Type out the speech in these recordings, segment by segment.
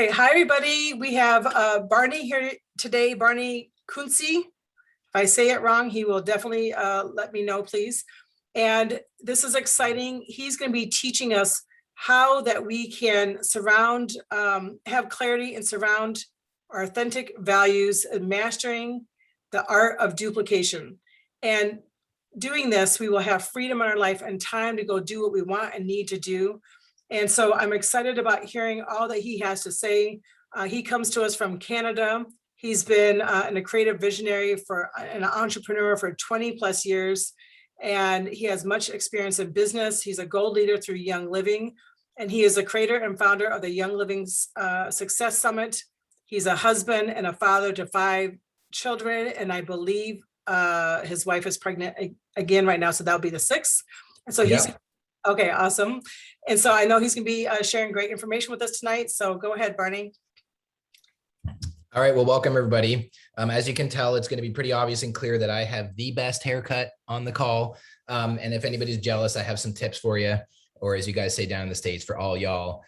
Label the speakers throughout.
Speaker 1: Okay, hi everybody. We have Barney here today, Barney Kuntze. If I say it wrong, he will definitely let me know, please. And this is exciting. He's going to be teaching us how that we can surround, have clarity and surround our authentic values and mastering the art of duplication. And doing this, we will have freedom in our life and time to go do what we want and need to do. And so I'm excited about hearing all that he has to say. He comes to us from Canada. He's been a creative visionary for an entrepreneur for 20 plus years. And he has much experience in business. He's a gold leader through Young Living. And he is a creator and founder of the Young Living Success Summit. He's a husband and a father to 5 children. And I believe his wife is pregnant again right now. So that'll be the 6th. And so he's okay, awesome. And so I know he's going to be sharing great information with us tonight. So go ahead, Barney.
Speaker 2: All right, well, welcome everybody. As you can tell, it's going to be pretty obvious and clear that I have the best haircut on the call. And if anybody's jealous, I have some tips for you, or as you guys say down in the States, for all y'all.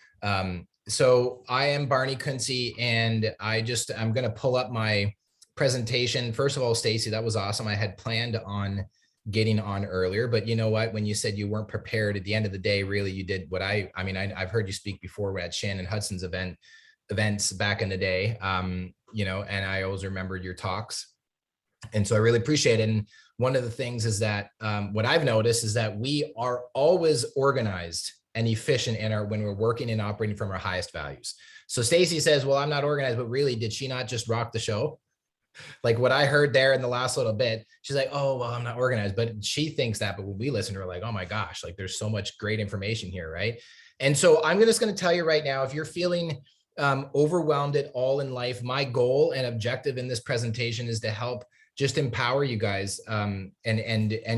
Speaker 2: So I am Barney Kuntze, and I'm going to pull up my presentation. First of all, Stacy, that was awesome. I had planned on getting on earlier, but you know what, when you said you weren't prepared, at the end of the day, really you did what I've heard you speak before at Shannon Hudson's events back in the day, and I always remembered your talks. And so I really appreciate it. And one of the things is that what I've noticed is that we are always organized and efficient when we're working and operating from our highest values. So Stacy says, well, I'm not organized, but really, did she not just rock the show? Like what I heard there in the last little bit, she's like, oh, well, I'm not organized, but she thinks that, but when we listen to her, like, oh my gosh, like there's so much great information here, right? And so I'm just going to tell you right now, if you're feeling overwhelmed at all in life, my goal and objective in this presentation is to help just empower you guys and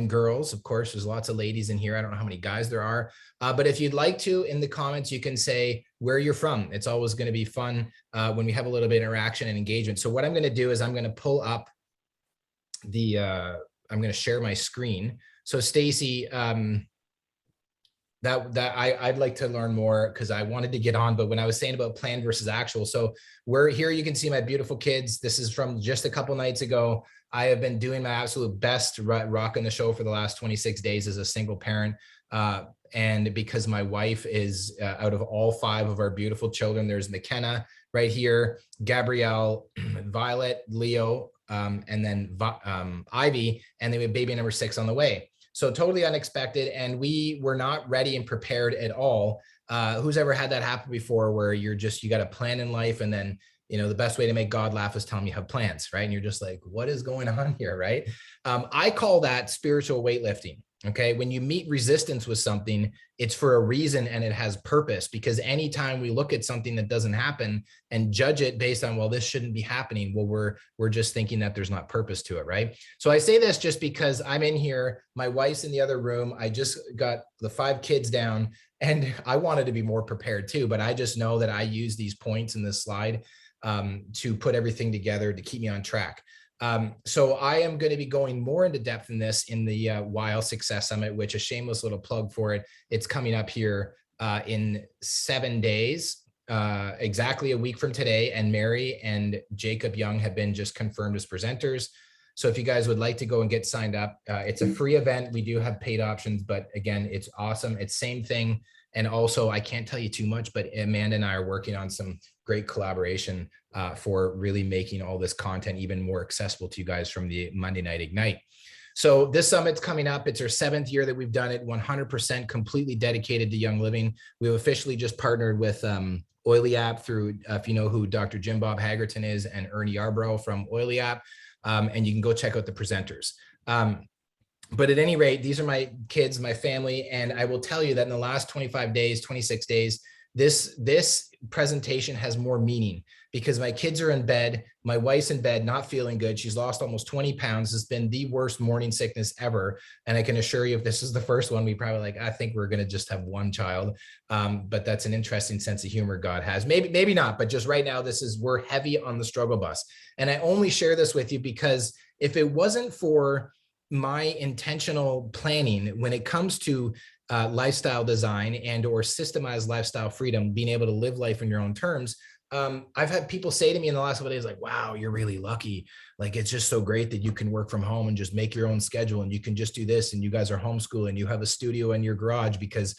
Speaker 2: girls. Of course, there's lots of ladies in here. I don't know how many guys there are, but if you'd like to, in the comments, you can say where you're from. It's always going to be fun when we have a little bit of interaction and engagement. So what I'm going to do is I'm going to pull up I'm going to share my screen. So Stacy, I'd like to learn more because I wanted to get on, but when I was saying about plan versus actual, so we're here, you can see my beautiful kids. This is from just a couple nights ago. I have been doing my absolute best rocking the show for the last 26 days as a single parent. And because my wife is out of all 5 of our beautiful children, there's McKenna right here, Gabrielle, Violet, Leo, and then Ivy, and then we have baby number 6 on the way. So totally unexpected, and we were not ready and prepared at all. Who's ever had that happen before, where you got a plan in life, and then, the best way to make God laugh is tell him you have plans, right? And you're just like, what is going on here, right? I call that spiritual weightlifting. Okay, when you meet resistance with something, it's for a reason and it has purpose, because anytime we look at something that doesn't happen and judge it based on, well, this shouldn't be happening, well, we're just thinking that there's not purpose to it, right? So I say this just because I'm in here, my wife's in the other room, I just got the 5 kids down, and I wanted to be more prepared too, but I just know that I use these points in this slide to put everything together to keep me on track. So I am going to be going more into depth in this in the Wild Success Summit, which a shameless little plug for it. It's coming up here in 7 days, exactly a week from today. And Mary and Jacob Young have been just confirmed as presenters. So if you guys would like to go and get signed up, it's a free event. We do have paid options, but again, it's awesome. It's same thing. And also, I can't tell you too much, but Amanda and I are working on some great collaboration for really making all this content even more accessible to you guys from the Monday Night Ignite. So this summit's coming up. It's our 7th year that we've done it, 100% completely dedicated to Young Living. We've officially just partnered with Oily App through, if you know who Dr. Jim Bob Hagerton is, and Ernie Yarbrough from Oily App. And you can go check out the presenters. But at any rate, these are my kids, my family, and I will tell you that in the last 25 days, 26 days, this presentation has more meaning because my kids are in bed, my wife's in bed, not feeling good. She's lost almost 20 pounds. It's been the worst morning sickness ever. And I can assure you, if this is the first one, we probably I think we're going to just have one child. But that's an interesting sense of humor God has. Maybe not, but just right now, we're heavy on the struggle bus. And I only share this with you because if it wasn't for my intentional planning when it comes to lifestyle design and or systemized lifestyle freedom, being able to live life in your own terms, I've had people say to me in the last couple of days, like, wow, you're really lucky. Like, it's just so great that you can work from home and just make your own schedule and you can just do this. And you guys are homeschooling and you have a studio in your garage because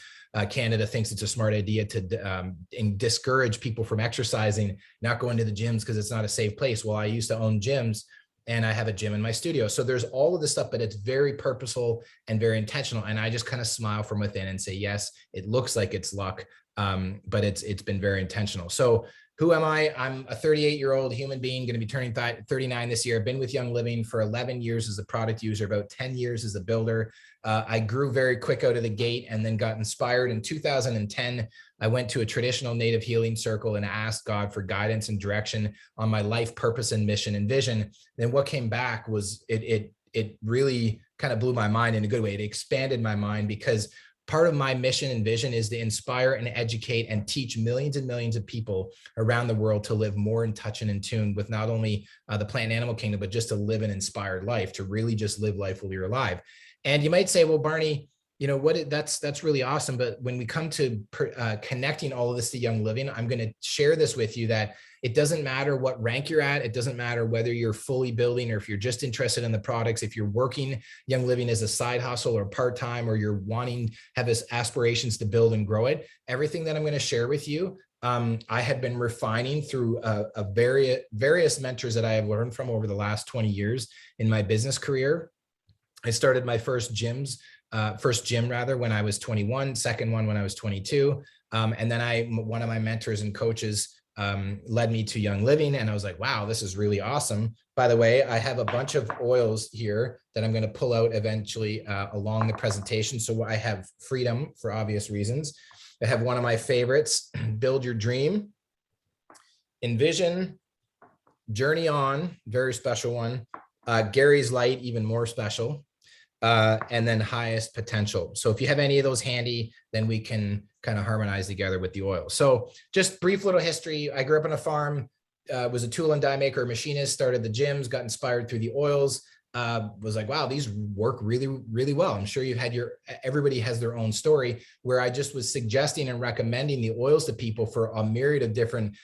Speaker 2: Canada thinks it's a smart idea to discourage people from exercising, not going to the gyms because it's not a safe place. Well, I used to own gyms and I have a gym in my studio. So there's all of this stuff, but it's very purposeful and very intentional. And I just kind of smile from within and say, yes, it looks like it's luck, but it's been very intentional. So who am I? I'm a 38-year-old human being, going to be turning 39 this year. I've been with Young Living for 11 years as a product user, about 10 years as a builder. I grew very quick out of the gate and then got inspired. In 2010, I went to a traditional native healing circle and asked God for guidance and direction on my life purpose and mission and vision. Then what came back was it really kind of blew my mind in a good way. It expanded my mind because part of my mission and vision is to inspire and educate and teach millions and millions of people around the world to live more in touch and in tune with not only the plant and animal kingdom, but just to live an inspired life, to really just live life while you're alive. And you might say, well, Barney, you know what, that's really awesome. But when we come to connecting all of this to Young Living, I'm going to share this with you that it doesn't matter what rank you're at. It doesn't matter whether you're fully building or if you're just interested in the products, if you're working Young Living as a side hustle or part-time, or you're wanting, have this aspirations to build and grow it. Everything that I'm going to share with you, I have been refining through various mentors that I have learned from over the last 20 years in my business career. I started my first gym when I was 21, second one when I was 22. And then one of my mentors and coaches led me to Young Living. And I was like, wow, this is really awesome. By the way, I have a bunch of oils here that I'm going to pull out eventually along the presentation. So I have Freedom for obvious reasons. I have one of my favorites, Build Your Dream, Envision, Journey On, very special one. Gary's Light, even more special. And then Highest Potential. So if you have any of those handy, then we can kind of harmonize together with the oil. So just brief little history. I grew up on a farm, was a tool and die maker, machinist, started the gyms, got inspired through the oils, was like, wow, these work really, really well. I'm sure you've had everybody has their own story, where I just was suggesting and recommending the oils to people for a myriad of different,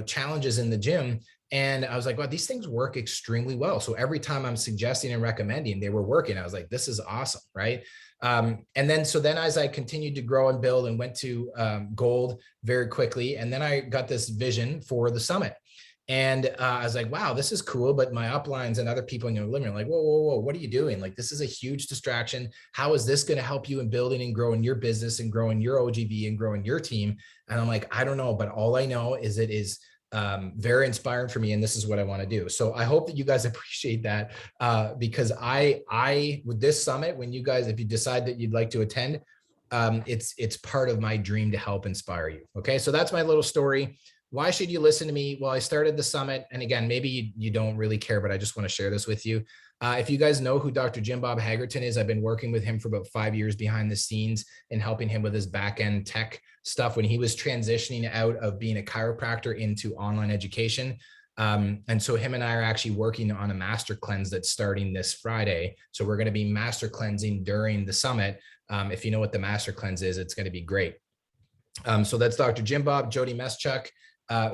Speaker 2: challenges in the gym. And I was like, wow, these things work extremely well. So every time I'm suggesting and recommending, they were working. I was like, this is awesome, right? And then as I continued to grow and build and went to gold very quickly, and then I got this vision for the summit. And I was like, wow, this is cool. But my uplines and other people in your living room are like, whoa, what are you doing? Like, this is a huge distraction. How is this going to help you in building and growing your business and growing your OGV and growing your team? And I'm like, I don't know, but all I know is it is very inspiring for me. And this is what I want to do. So I hope that you guys appreciate that because I, with this summit, when you guys, if you decide that you'd like to attend, it's part of my dream to help inspire you. Okay. So that's my little story. Why should you listen to me? Well, I started the summit. And again, maybe you don't really care, but I just want to share this with you. If you guys know who Dr. Jim Bob Hagerton is, I've been working with him for about 5 years behind the scenes and helping him with his back end tech stuff when he was transitioning out of being a chiropractor into online education. And so him and I are actually working on a master cleanse that's starting this Friday. So we're going to be master cleansing during the summit. If you know what the master cleanse is, it's going to be great. So that's Dr. Jim Bob, Jody Meschuk,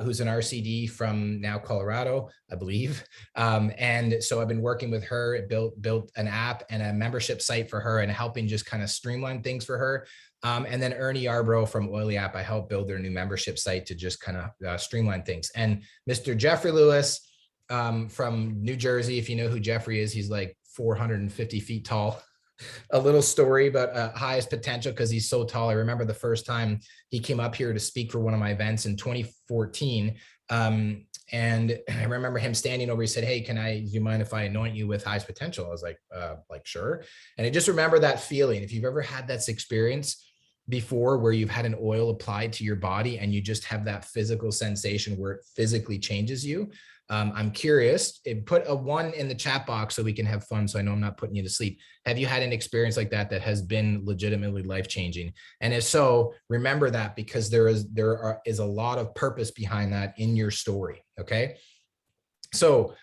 Speaker 2: who's an RCD from now Colorado, I believe. And so I've been working with her, built an app and a membership site for her and helping just kind of streamline things for her. And then Ernie Yarbrough from Oily App, I helped build their new membership site to just kind of streamline things. And Mr. Jeffrey Lewis from New Jersey, if you know who Jeffrey is, he's like 450 feet tall. A little story about Highest Potential because he's so tall. I remember the first time he came up here to speak for one of my events in 2014. And I remember him standing over, he said, hey, do you mind if I anoint you with Highest Potential? I was like, sure. And I just remember that feeling. If you've ever had that experience before where you've had an oil applied to your body and you just have that physical sensation where it physically changes you. I'm curious, put a 1 in the chat box so we can have fun. So I know I'm not putting you to sleep. Have you had an experience like that has been legitimately life-changing? And if so, remember that because there is a lot of purpose behind that in your story. Okay. So,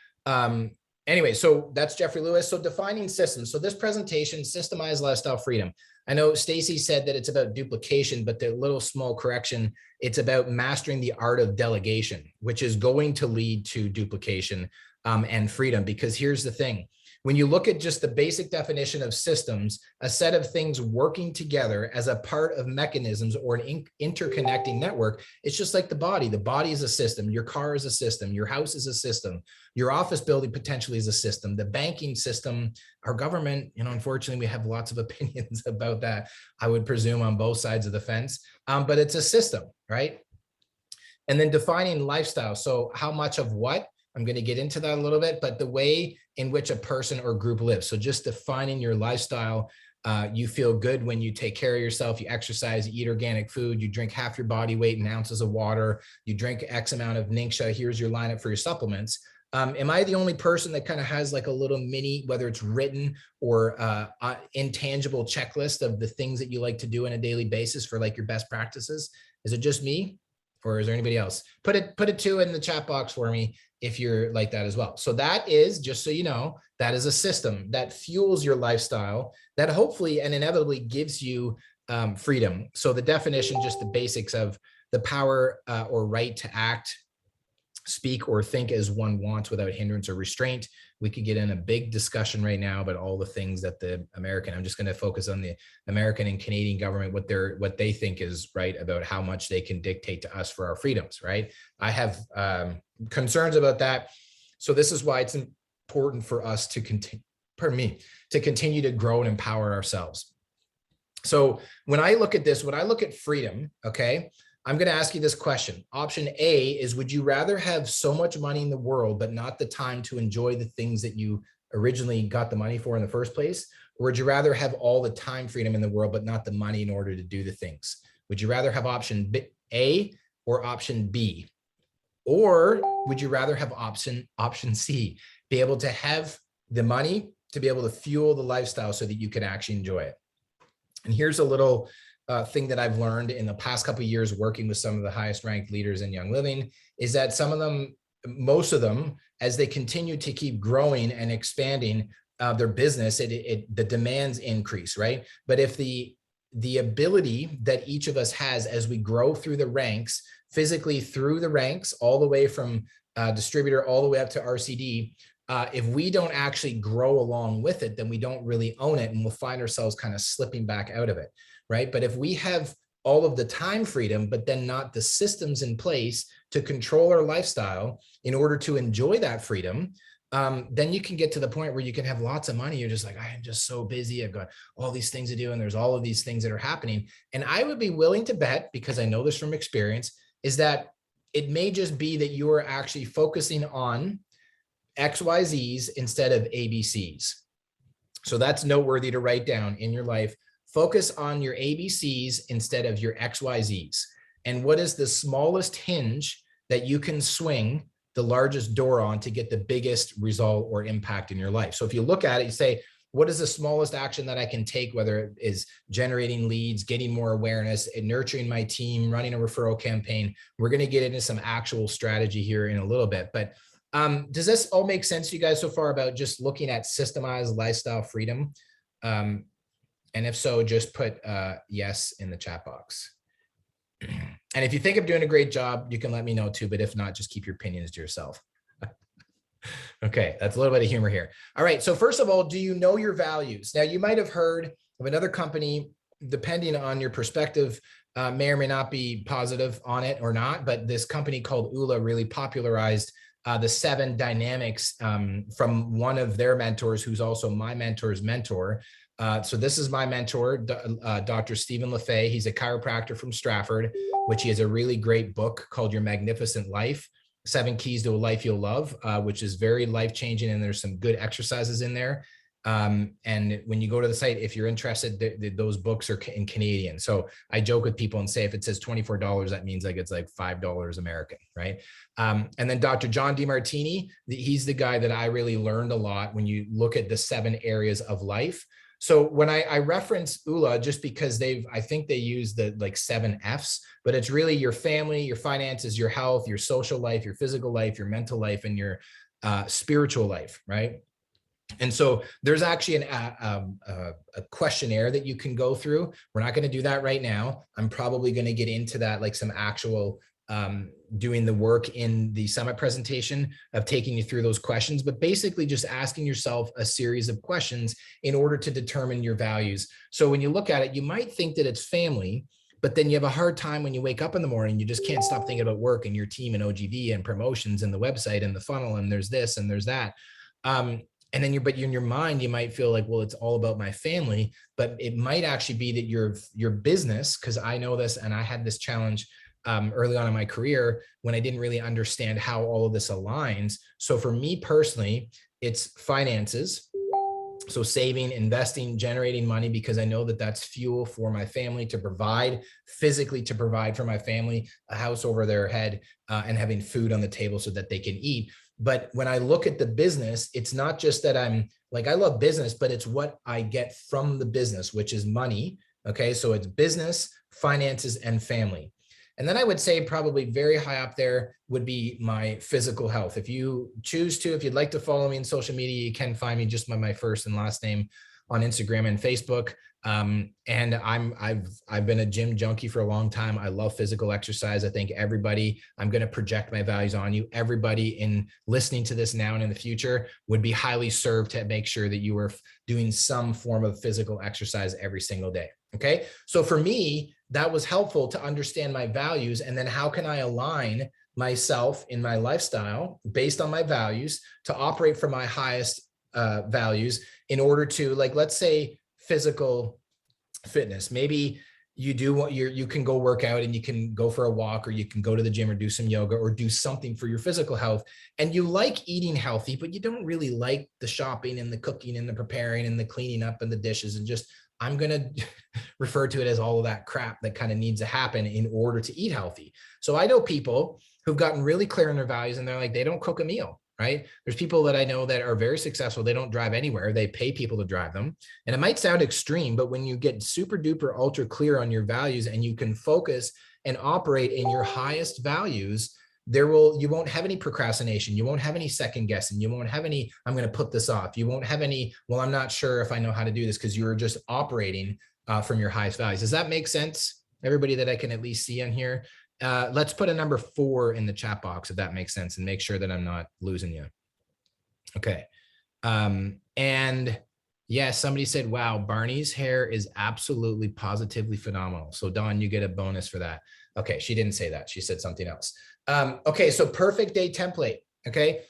Speaker 2: anyway, so that's Jeffrey Lewis. So defining systems. So this presentation, Systemized Lifestyle Freedom. I know Stacy said that it's about duplication, but the little small correction, it's about mastering the art of delegation, which is going to lead to duplication and freedom. Because here's the thing. When you look at just the basic definition of systems, a set of things working together as a part of mechanisms or an interconnecting network, it's just like the body. The body is a system. Your car is a system. Your house is a system. Your office building potentially is a system. The banking system, our government, unfortunately, we have lots of opinions about that, I would presume, on both sides of the fence, but it's a system, right? And then defining lifestyle. So how much of what? I'm going to get into that a little bit, but the way in which a person or group lives. So just defining your lifestyle. You feel good when you take care of yourself, you exercise, you eat organic food, you drink half your body weight in ounces of water, you drink X amount of Ningxia, here's your lineup for your supplements. Am I the only person that kind of has like a little mini, whether it's written or intangible checklist of the things that you like to do on a daily basis for like your best practices? Is it just me? Or is there anybody else? Put a 2 in the chat box for me if you're like that as well. So that is, just so you know, that is a system that fuels your lifestyle that hopefully and inevitably gives you freedom. So the definition, just the basics of the power or right to act, speak, or think as one wants without hindrance or restraint. We could get in a big discussion right now about all the things that the American, I'm just going to focus on the American and Canadian government, what they think is right about how much they can dictate to us for our freedoms, right? I have concerns about that. So this is why it's important for us to continue, to continue to grow and empower ourselves. So when I look at this, when I look at freedom, okay, I'm going to ask you this question. Option A is, would you rather have so much money in the world, but not the time to enjoy the things that you originally got the money for in the first place? Or would you rather have all the time freedom in the world, but not the money in order to do the things? Would you rather have option A or option B? Or would you rather have option C, be able to have the money to be able to fuel the lifestyle so that you can actually enjoy it? And here's a little thing that I've learned in the past couple of years working with some of the highest ranked leaders in Young Living is that some of them, most of them, as they continue to keep growing and expanding their business, the demands increase, right? But if the ability that each of us has as we grow through the ranks, physically through the ranks, all the way from distributor all the way up to RCD, if we don't actually grow along with it, then we don't really own it, and we'll find ourselves kind of slipping back out of it, right? But if we have all of the time freedom, but then not the systems in place to control our lifestyle in order to enjoy that freedom, then you can get to the point where you can have lots of money. You're just like, I am just so busy. I've got all these things to do, and there's all of these things that are happening. And I would be willing to bet, because I know this from experience, is that it may just be that you are actually focusing on XYZs instead of ABCs. So that's noteworthy to write down in your life. Focus on your ABCs instead of your XYZs. And what is the smallest hinge that you can swing the largest door on to get the biggest result or impact in your life? So if you look at it, you say, what is the smallest action that I can take, whether it is generating leads, getting more awareness, and nurturing my team, running a referral campaign? We're going to get into some actual strategy here in a little bit. But does this all make sense to you guys so far about just looking at systemized lifestyle freedom? And if so, just put yes in the chat box. And if you think I'm doing a great job, you can let me know too. But if not, just keep your opinions to yourself. Okay, that's a little bit of humor here. All right, so first of all, do you know your values? Now, you might have heard of another company, depending on your perspective, may or may not be positive on it or not, but this company called ULA really popularized the 7 dynamics from one of their mentors, who's also my mentor's mentor. So this is my mentor, Dr. Stephen LaFay. He's a chiropractor from Stratford, which he has a really great book called Your Magnificent Life, 7 Keys to a Life You'll Love, which is very life-changing, and there's some good exercises in there. And when you go to the site, if you're interested, those books are in Canadian. So I joke with people and say, if it says $24, that means like it's like $5 American, right? And then Dr. John DeMartini, he's the guy that I really learned a lot when you look at the 7 areas of life. So when I reference ULA, just because I think they use the like 7 F's, but it's really your family, your finances, your health, your social life, your physical life, your mental life, and your spiritual life, right? And so there's actually a questionnaire that you can go through. We're not going to do that right now. I'm probably going to get into that, like some actual doing the work in the summit presentation of taking you through those questions, but basically just asking yourself a series of questions in order to determine your values. So when you look at it, you might think that it's family, but then you have a hard time when you wake up in the morning, you just can't stop thinking about work and your team and OGV and promotions and the website and the funnel, and there's this and there's that. And then but in your mind, you might feel like, well, it's all about my family, but it might actually be that your business, because I know this, and I had this challenge early on in my career when I didn't really understand how all of this aligns. So for me personally, it's finances. So saving, investing, generating money, because I know that that's fuel for my family to provide, physically to provide for my family, a house over their head, and having food on the table so that they can eat. But when I look at the business, it's not just that I'm like, I love business, but it's what I get from the business, which is money. Okay. So it's business, finances, and family. And then I would say probably very high up there would be my physical health. If you choose to, if you'd like to follow me in social media, you can find me just by my first and last name on Instagram and Facebook. And I've been a gym junkie for a long time. I love physical exercise. I think everybody, I'm going to project my values on you. Everybody in listening to this now and in the future would be highly served to make sure that you are doing some form of physical exercise every single day. Okay. So for me, that was helpful to understand my values. And then how can I align myself in my lifestyle based on my values to operate from my highest values in order to, like, let's say physical fitness. Maybe you do what you can go work out and you can go for a walk, or you can go to the gym or do some yoga or do something for your physical health. And you like eating healthy, but you don't really like the shopping and the cooking and the preparing and the cleaning up and the dishes, and just, I'm going to refer to it as all of that crap that kind of needs to happen in order to eat healthy. So I know people who've gotten really clear on their values, and they're like, they don't cook a meal, right? There's people that I know that are very successful. They don't drive anywhere. They pay people to drive them. And it might sound extreme, but when you get super duper ultra clear on your values and you can focus and operate in your highest values, you won't have any procrastination. You won't have any second guessing. You won't have any, I'm going to put this off. You won't have any, well, I'm not sure if I know how to do this, because you're just operating from your highest values. Does that make sense? Everybody that I can at least see on here. Let's put a number 4 in the chat box, if that makes sense, and make sure that I'm not losing you. Okay. And yeah, somebody said, wow, Barney's hair is absolutely positively phenomenal. So Dawn, you get a bonus for that. Okay. She didn't say that. She said something else. Okay. So perfect day template. Okay.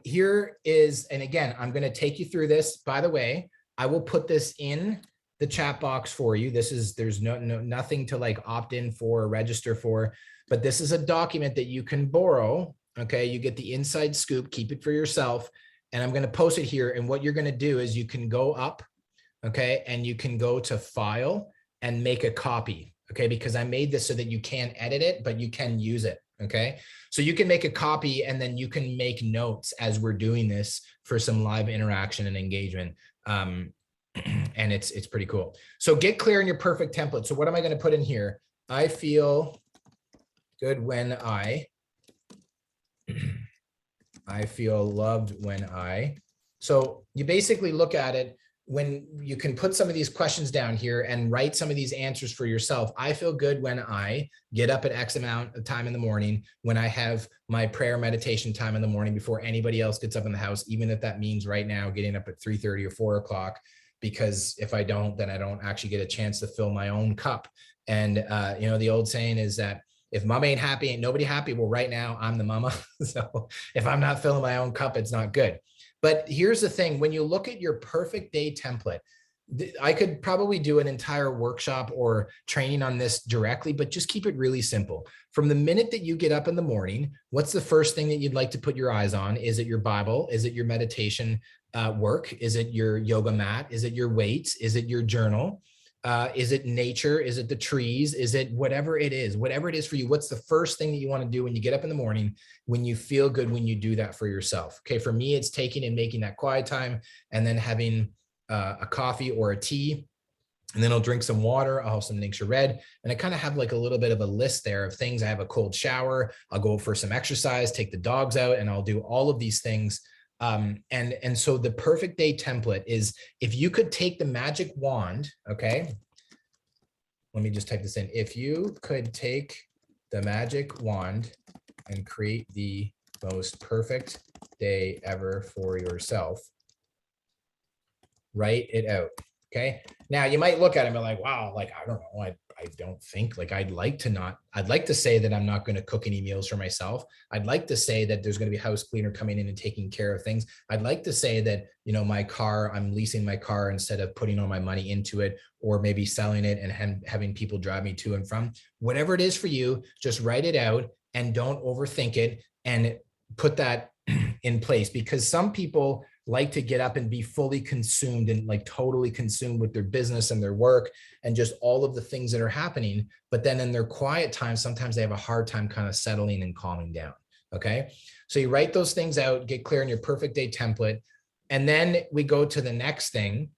Speaker 2: Here is, and again, I'm going to take you through this. By the way, I will put this in the chat box for you. There's nothing to like opt in for or register for, but this is a document that you can borrow. Okay. You get the inside scoop, keep it for yourself. And I'm going to post it here. And what you're going to do is you can go up, okay, and you can go to file and make a copy, okay, because I made this so that you can't edit it, but you can use it, okay? So you can make a copy, and then you can make notes as we're doing this for some live interaction and engagement. And it's pretty cool. So get clear on your perfect template. So what am I going to put in here? I feel good when I feel loved when so you basically look at it when you can put some of these questions down here and write some of these answers for yourself. I feel good when I get up at X amount of time in the morning, when I have my prayer meditation time in the morning before anybody else gets up in the house, even if that means right now getting up at 3:30 or 4 o'clock, because if I don't, then I don't actually get a chance to fill my own cup. And the old saying is that if mama ain't happy, ain't nobody happy. Well, right now I'm the mama. So if I'm not filling my own cup, it's not good. But here's the thing, when you look at your perfect day template, I could probably do an entire workshop or training on this directly, but just keep it really simple. From the minute that you get up in the morning, what's the first thing that you'd like to put your eyes on? Is it your Bible? Is it your meditation work? Is it your yoga mat? Is it your weights? Is it your journal? Is it nature? Is it the trees? Is it whatever it is for you? What's the first thing that you want to do when you get up in the morning, when you feel good, when you do that for yourself? Okay. For me, it's taking and making that quiet time, and then having a coffee or a tea, and then I'll drink some water. I'll have some Ningxia Red. And I kind of have like a little bit of a list there of things. I have a cold shower. I'll go for some exercise, take the dogs out, and I'll do all of these things And so the perfect day template is if you could take the magic wand, okay, let me just type this in. If you could take the magic wand and create the most perfect day ever for yourself, write it out. Okay. Now you might look at it and be like, wow, like, I don't know. I don't think like I'd like to say that I'm not going to cook any meals for myself. I'd like to say that there's going to be a house cleaner coming in and taking care of things. I'd like to say that, you know, my car, I'm leasing my car instead of putting all my money into it, or maybe selling it and having people drive me to and from. Whatever it is for you, just write it out and don't overthink it and put that in place, because some people like to get up and be fully consumed and like totally consumed with their business and their work and just all of the things that are happening. But then in their quiet time, sometimes they have a hard time kind of settling and calming down. Okay. So you write those things out, get clear on your perfect day template. And then we go to the next thing.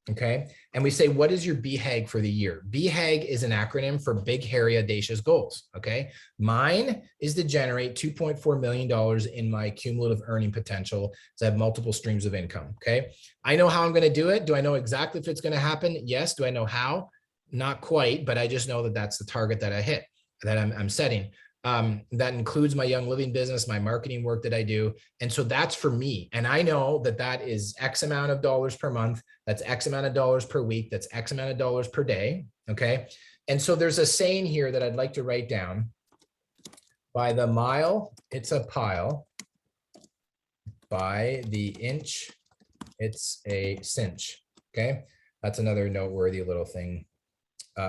Speaker 2: Okay. And we say, what is your BHAG for the year? BHAG is an acronym for big, hairy, audacious goals. Okay. Mine is to generate $2.4 million in my cumulative earning potential. So I have multiple streams of income. Okay. I know how I'm going to do it. Do I know exactly if it's going to happen? Yes. Do I know how? Not quite, but I just know that that's the target that I hit, that I'm setting. That includes my Young Living business, my marketing work that I do. And so that's for me. And I know that that is X amount of dollars per month. That's X amount of dollars per week. That's X amount of dollars per day. Okay. And so there's a saying here that I'd like to write down. By the mile, it's a pile. By the inch, it's a cinch. Okay. That's another noteworthy little thing.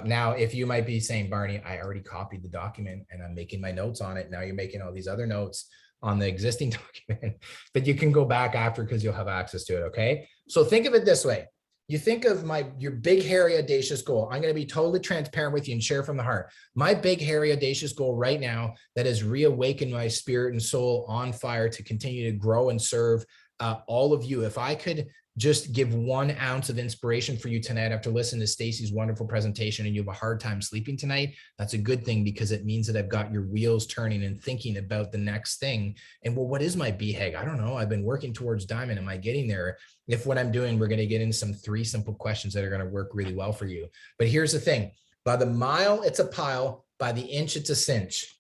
Speaker 2: Now, if you might be saying, Barney, I already copied the document and I'm making my notes on it. Now you're making all these other notes on the existing document, but you can go back after because you'll have access to it. Okay. So think of it this way. You think of your big, hairy, audacious goal. I'm going to be totally transparent with you and share from the heart. My big, hairy, audacious goal right now that has reawakened my spirit and soul on fire to continue to grow and serve all of you. If I could just give 1 ounce of inspiration for you tonight after listening to Stacy's wonderful presentation and you have a hard time sleeping tonight, that's a good thing, because it means that I've got your wheels turning and thinking about the next thing. And well, what is my BHAG? I don't know. I've been working towards diamond. Am I getting there? If what I'm doing, we're going to get into some 3 simple questions that are going to work really well for you. But here's the thing. By the mile, it's a pile. By the inch, it's a cinch.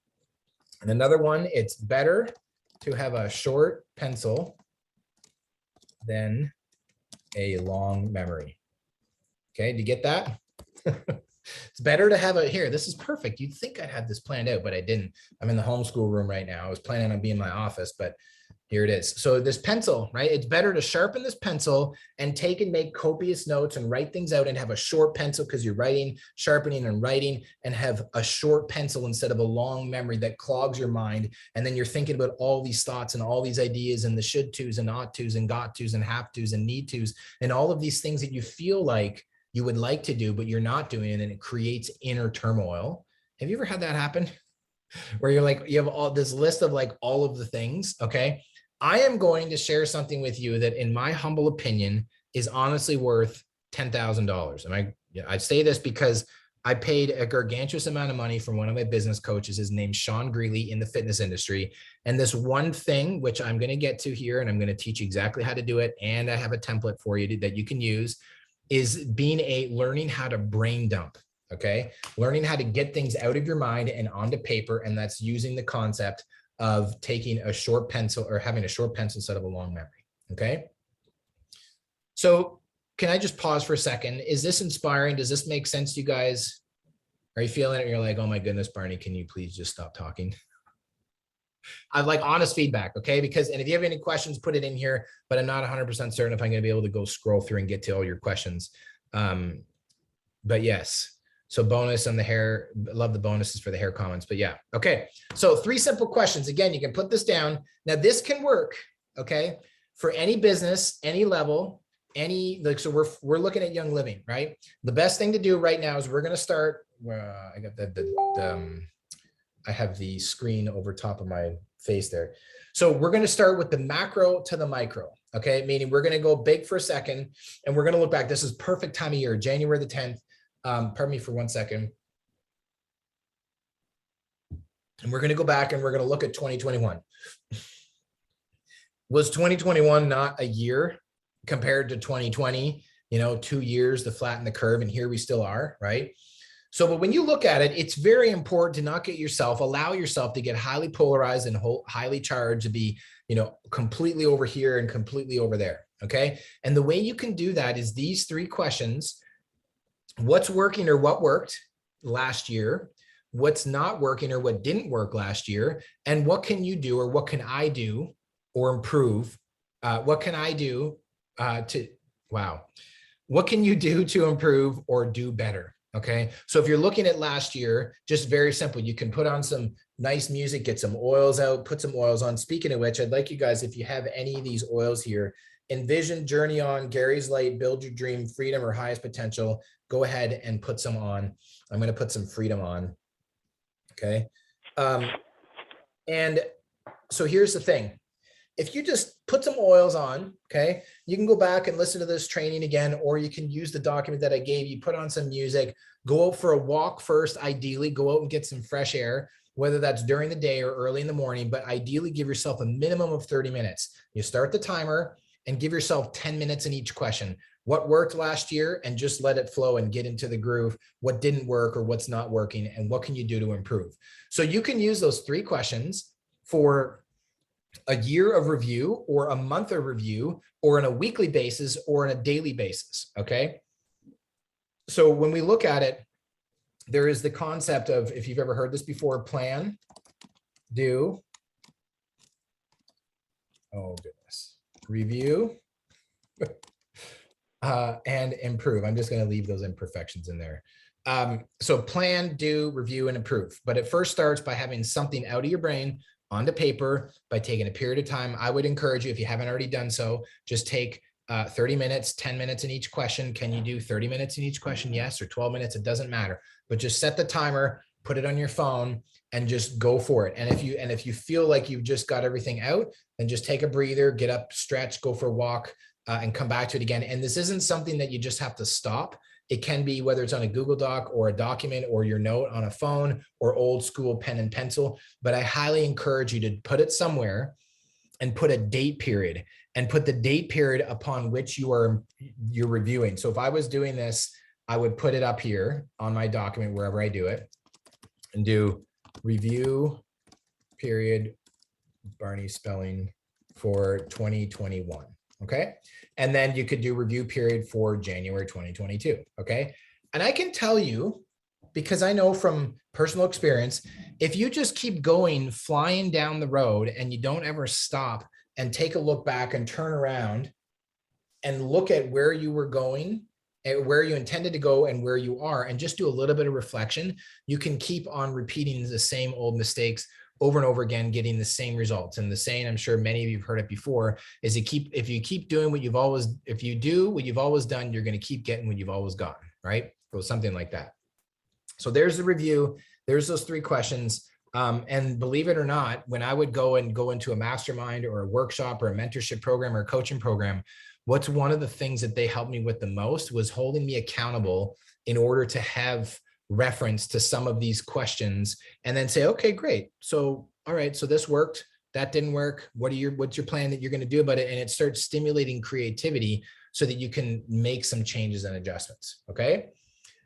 Speaker 2: And another one, it's better to have a short pencil than a long memory. Okay, do you get that? It's better to have here. This is perfect. You'd think I'd had this planned out, but I didn't. I'm in the homeschool room right now. I was planning on being in my office, but here it is. So this pencil, right? It's better to sharpen this pencil and take and make copious notes and write things out and have a short pencil, because you're writing, sharpening and writing, and have a short pencil instead of a long memory that clogs your mind. And then you're thinking about all these thoughts and all these ideas and the should tos and ought tos and got tos and have tos and need tos and all of these things that you feel like you would like to do, but you're not doing it, and it creates inner turmoil. Have you ever had that happen? Where you're like, you have all this list of like all of the things. Okay. I am going to share something with you that, in my humble opinion, is honestly worth $10,000. And I say this because I paid a gargantuous amount of money from one of my business coaches. His name's Sean Greeley, in the fitness industry. And this one thing, which I'm going to get to here, and I'm going to teach you exactly how to do it, and I have a template for you that you can use, is learning how to brain dump. Okay. Learning how to get things out of your mind and onto paper. And that's using the concept of taking a short pencil, or having a short pencil instead of a long memory. Okay. So can I just pause for a second? Is this inspiring? Does this make sense to you guys? Are you feeling it? You're like, oh my goodness, Barney, can you please just stop talking? I'd like honest feedback. Okay. And if you have any questions, put it in here, but I'm not 100% certain if I'm going to be able to go scroll through and get to all your questions. But yes. So bonus on the hair, love the bonuses for the hair comments, but yeah. Okay. So 3 simple questions. Again, you can put this down. Now this can work. Okay. For any business, any level, so we're looking at Young Living, right? The best thing to do right now is we're going to start, I got I have the screen over top of my face there. So we're going to start with the macro to the micro. Okay. Meaning we're going to go big for a second, and we're going to look back. This is perfect time of year, January the 10th. Pardon me for 1 second. And we're going to go back and we're going to look at 2021. Was 2021 not a year compared to 2020? 2 years to flatten the curve, and here we still are, right? So, but when you look at it, it's very important to not allow yourself to get highly polarized and highly charged, to be, completely over here and completely over there. Okay. And the way you can do that is these 3 questions: what's working or what worked last year, what's not working or what didn't work last year, and what can you do, or what can I do or improve? What can I do what can you do to improve or do better? Okay. So if you're looking at last year, just very simple, you can put on some nice music, get some oils out, put some oils on. Speaking of which, I'd like you guys, if you have any of these oils here, Envision, Journey On, Gary's Light, Build Your Dream, Freedom, or Highest Potential, go ahead and put some on. I'm going to put some Freedom on. Okay. And so here's the thing. If you just put some oils on, okay, you can go back and listen to this training again, or you can use the document that I gave you, put on some music, go out for a walk first. Ideally, go out and get some fresh air, whether that's during the day or early in the morning, but ideally give yourself a minimum of 30 minutes. You start the timer and give yourself 10 minutes in each question. What worked last year, and just let it flow and get into the groove. What didn't work or what's not working, and what can you do to improve? So you can use those 3 questions for a year of review, or a month of review, or on a weekly basis, or on a daily basis. Okay. So when we look at it, there is the concept of, if you've ever heard this before, plan, do, review, and improve. I'm just going to leave those imperfections in there. So plan, do, review, and improve. But it first starts by having something out of your brain onto paper, by taking a period of time. I would encourage you, if you haven't already done so, just take 30 minutes, 10 minutes in each question. Can you do 30 minutes in each question? Yes. Or 12 minutes, it doesn't matter, but just set the timer, put it on your phone, and just go for it. And if you feel like you've just got everything out, then just take a breather, get up, stretch, go for a walk, and come back to it again. And this isn't something that you just have to stop. It can be, whether it's on a Google Doc or a document or your note on a phone or old school pen and pencil. But I highly encourage you to put it somewhere and put a date period, and put the date period upon which you're reviewing. So if I was doing this, I would put it up here on my document, wherever I do it, and do review period, Barney spelling, for 2021. Okay. And then you could do review period for January 2022. Okay. And I can tell you, because I know from personal experience, if you just keep going, flying down the road, and you don't ever stop and take a look back and turn around and look at where you were going, and where you intended to go, and where you are, and just do a little bit of reflection, you can keep on repeating the same old mistakes over and over again, getting the same results. And the saying, I'm sure many of you have heard it before, is if you keep doing if you do what you've always done, you're going to keep getting what you've always gotten, right? So something like that. So there's the review. There's those 3 questions. And believe it or not, when I would go into a mastermind or a workshop or a mentorship program or a coaching program, what's one of the things that they helped me with the most was holding me accountable in order to have reference to some of these questions, and then say, okay, great. So, all right, so this worked, that didn't work. What's your plan that you're going to do about it? And it starts stimulating creativity so that you can make some changes and adjustments. Okay.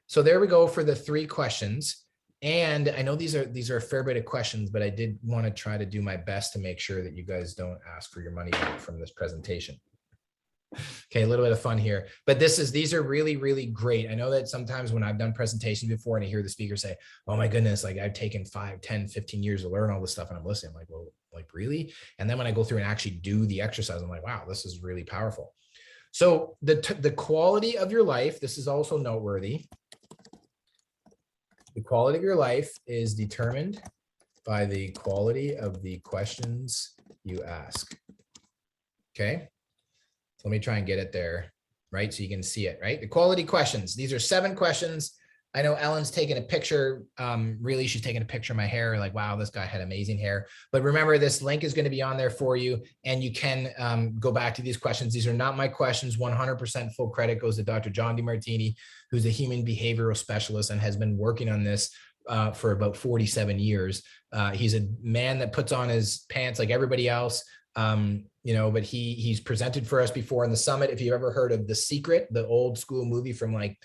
Speaker 2: So there we go for the 3 questions. And I know these are a fair bit of questions, but I did want to try to do my best to make sure that you guys don't ask for your money back from this presentation. Okay, a little bit of fun here, but these are really, really great. I know that sometimes when I've done presentations before and I hear the speaker say, oh my goodness, like I've taken 5, 10, 15 years to learn all this stuff, and I'm listening, I'm like, well, like really? And then when I go through and actually do the exercise, I'm like, wow, this is really powerful. So the quality of your life, this is also noteworthy. The quality of your life is determined by the quality of the questions you ask. Okay. Let me try and get it there, right? So you can see it, right? The quality questions. These are 7 questions. I know Ellen's taking a picture. Really, she's taking a picture of my hair. Like, wow, this guy had amazing hair. But remember, this link is going to be on there for you, and you can go back to these questions. These are not my questions. 100% full credit goes to Dr. John DeMartini, who's a human behavioral specialist and has been working on this for about 47 years. He's a man that puts on his pants like everybody else. but he's presented for us before in the summit. If you've ever heard of The Secret, the old school movie from like,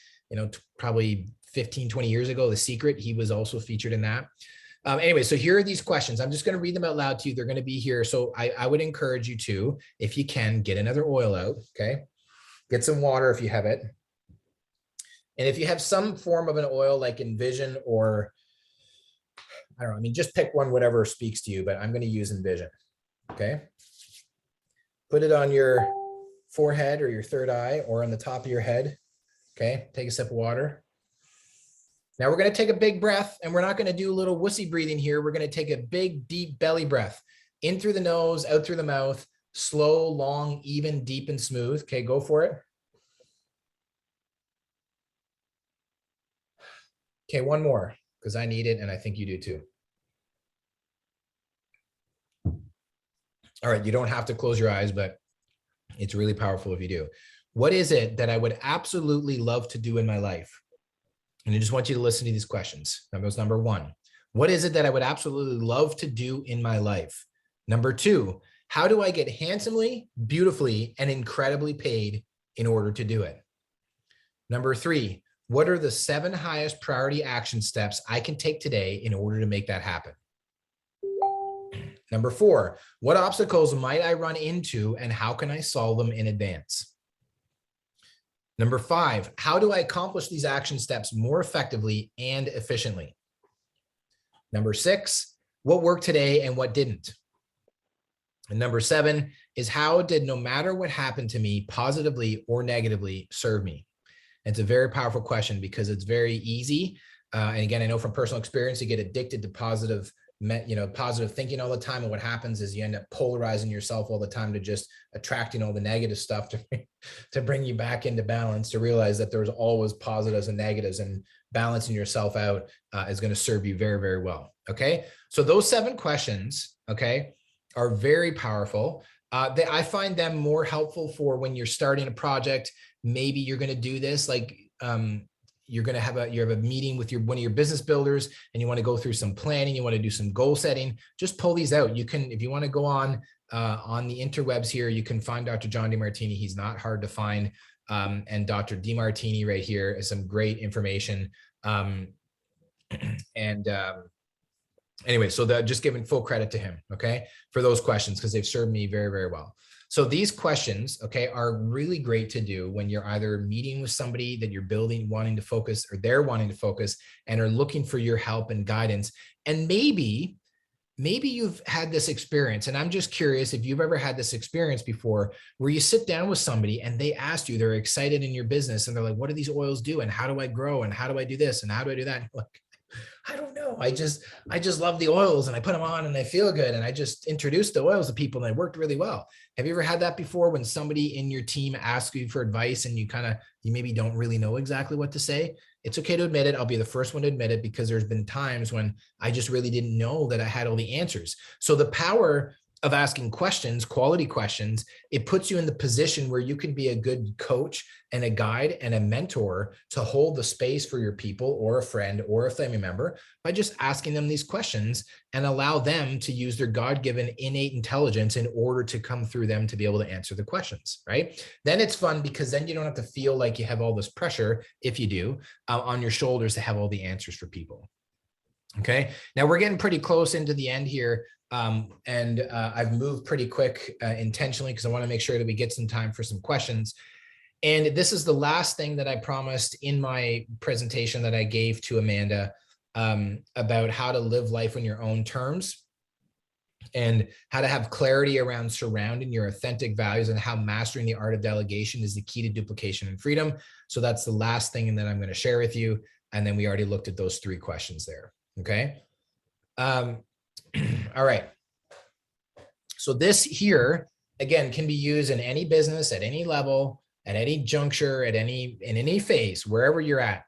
Speaker 2: probably 15, 20 years ago, The Secret, he was also featured in that. Anyway, so here are these questions. I'm just going to read them out loud to you. They're going to be here. So I would encourage you to, if you can, get another oil out, okay? Get some water if you have it. And if you have some form of an oil like Envision or, I don't know, just pick one, whatever speaks to you, but I'm going to use Envision, okay? Put it on your forehead or your third eye or on the top of your head, okay? Take a sip of water. Now we're going to take a big breath, and we're not going to do a little wussy breathing here. We're going to take a big, deep belly breath in through the nose, out through the mouth, slow, long, even, deep, and smooth. Okay, go for it. Okay, one more, because I need it, and I think you do too. All right, you don't have to close your eyes, but it's really powerful if you do. What is it that I would absolutely love to do in my life? And I just want you to listen to these questions. That was number one. What is it that I would absolutely love to do in my life? Number two, how do I get handsomely, beautifully, and incredibly paid in order to do it? Number three, what are the 7 highest priority action steps I can take today in order to make that happen? Number four, what obstacles might I run into and how can I solve them in advance? Number five, how do I accomplish these action steps more effectively and efficiently? Number six, what worked today and what didn't? And number seven is how did no matter what happened to me, positively or negatively, serve me? And it's a very powerful question because it's very easy. And again, I know from personal experience, you get addicted to positive thinking all the time. And what happens is you end up polarizing yourself all the time to just attracting all the negative stuff to bring you back into balance, to realize that there's always positives and negatives, and balancing yourself out is going to serve you very, very well. Okay. So those 7 questions, okay, are very powerful. I find them more helpful for when you're starting a project. Maybe you're going to do this, like, you have a meeting with one of your business builders and you want to go through some planning, you want to do some goal setting, just pull these out. You can, if you want to go on the interwebs here, you can find Dr. John DeMartini. He's not hard to find. And Dr. DeMartini right here is some great information. Anyway, so just giving full credit to him, okay, for those questions, because they've served me very, very well. So these questions, okay, are really great to do when you're either meeting with somebody that you're building, wanting to focus, or they're wanting to focus and are looking for your help and guidance. And maybe you've had this experience, and I'm just curious if you've ever had this experience before where you sit down with somebody and they asked you, they're excited in your business and they're like, what do these oils do? And how do I grow? And how do I do this? And how do I do that? And you're like, I don't know. I just love the oils and I put them on and I feel good. And I just introduced the oils to people and it worked really well. Have you ever had that before when somebody in your team asks you for advice and you maybe don't really know exactly what to say? It's okay to admit it. I'll be the first one to admit it, because there's been times when I just really didn't know that I had all the answers. So the power of asking questions, quality questions, it puts you in the position where you can be a good coach and a guide and a mentor to hold the space for your people or a friend or a family member by just asking them these questions and allow them to use their God-given innate intelligence in order to come through them to be able to answer the questions, right? Then it's fun because then you don't have to feel like you have all this pressure, if you do, on your shoulders to have all the answers for people. Okay, now we're getting pretty close into the end here. I've moved pretty quick intentionally because I want to make sure that we get some time for some questions. And this is the last thing that I promised in my presentation that I gave to Amanda about how to live life on your own terms and how to have clarity around surrounding your authentic values and how mastering the art of delegation is the key to duplication and freedom. So that's the last thing that I'm going to share with you. And then we already looked at those 3 questions there. Okay. All right. So this here, again, can be used in any business, at any level, at any juncture, in any phase, wherever you're at,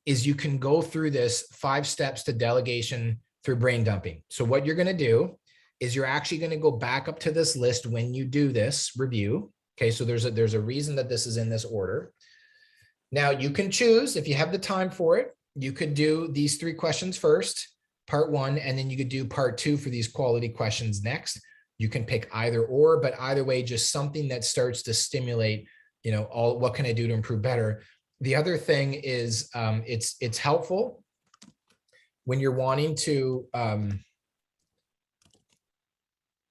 Speaker 2: is you can go through this 5 steps to delegation through brain dumping. So what you're going to do is you're actually going to go back up to this list when you do this review. Okay. So there's a reason that this is in this order. Now you can choose, if you have the time for it, you could do these 3 questions first, part 1, and then you could do part 2 for these quality questions next. You can pick either or, but either way, just something that starts to stimulate, you know, all what can I do to improve better. The other thing is it's helpful when you're wanting to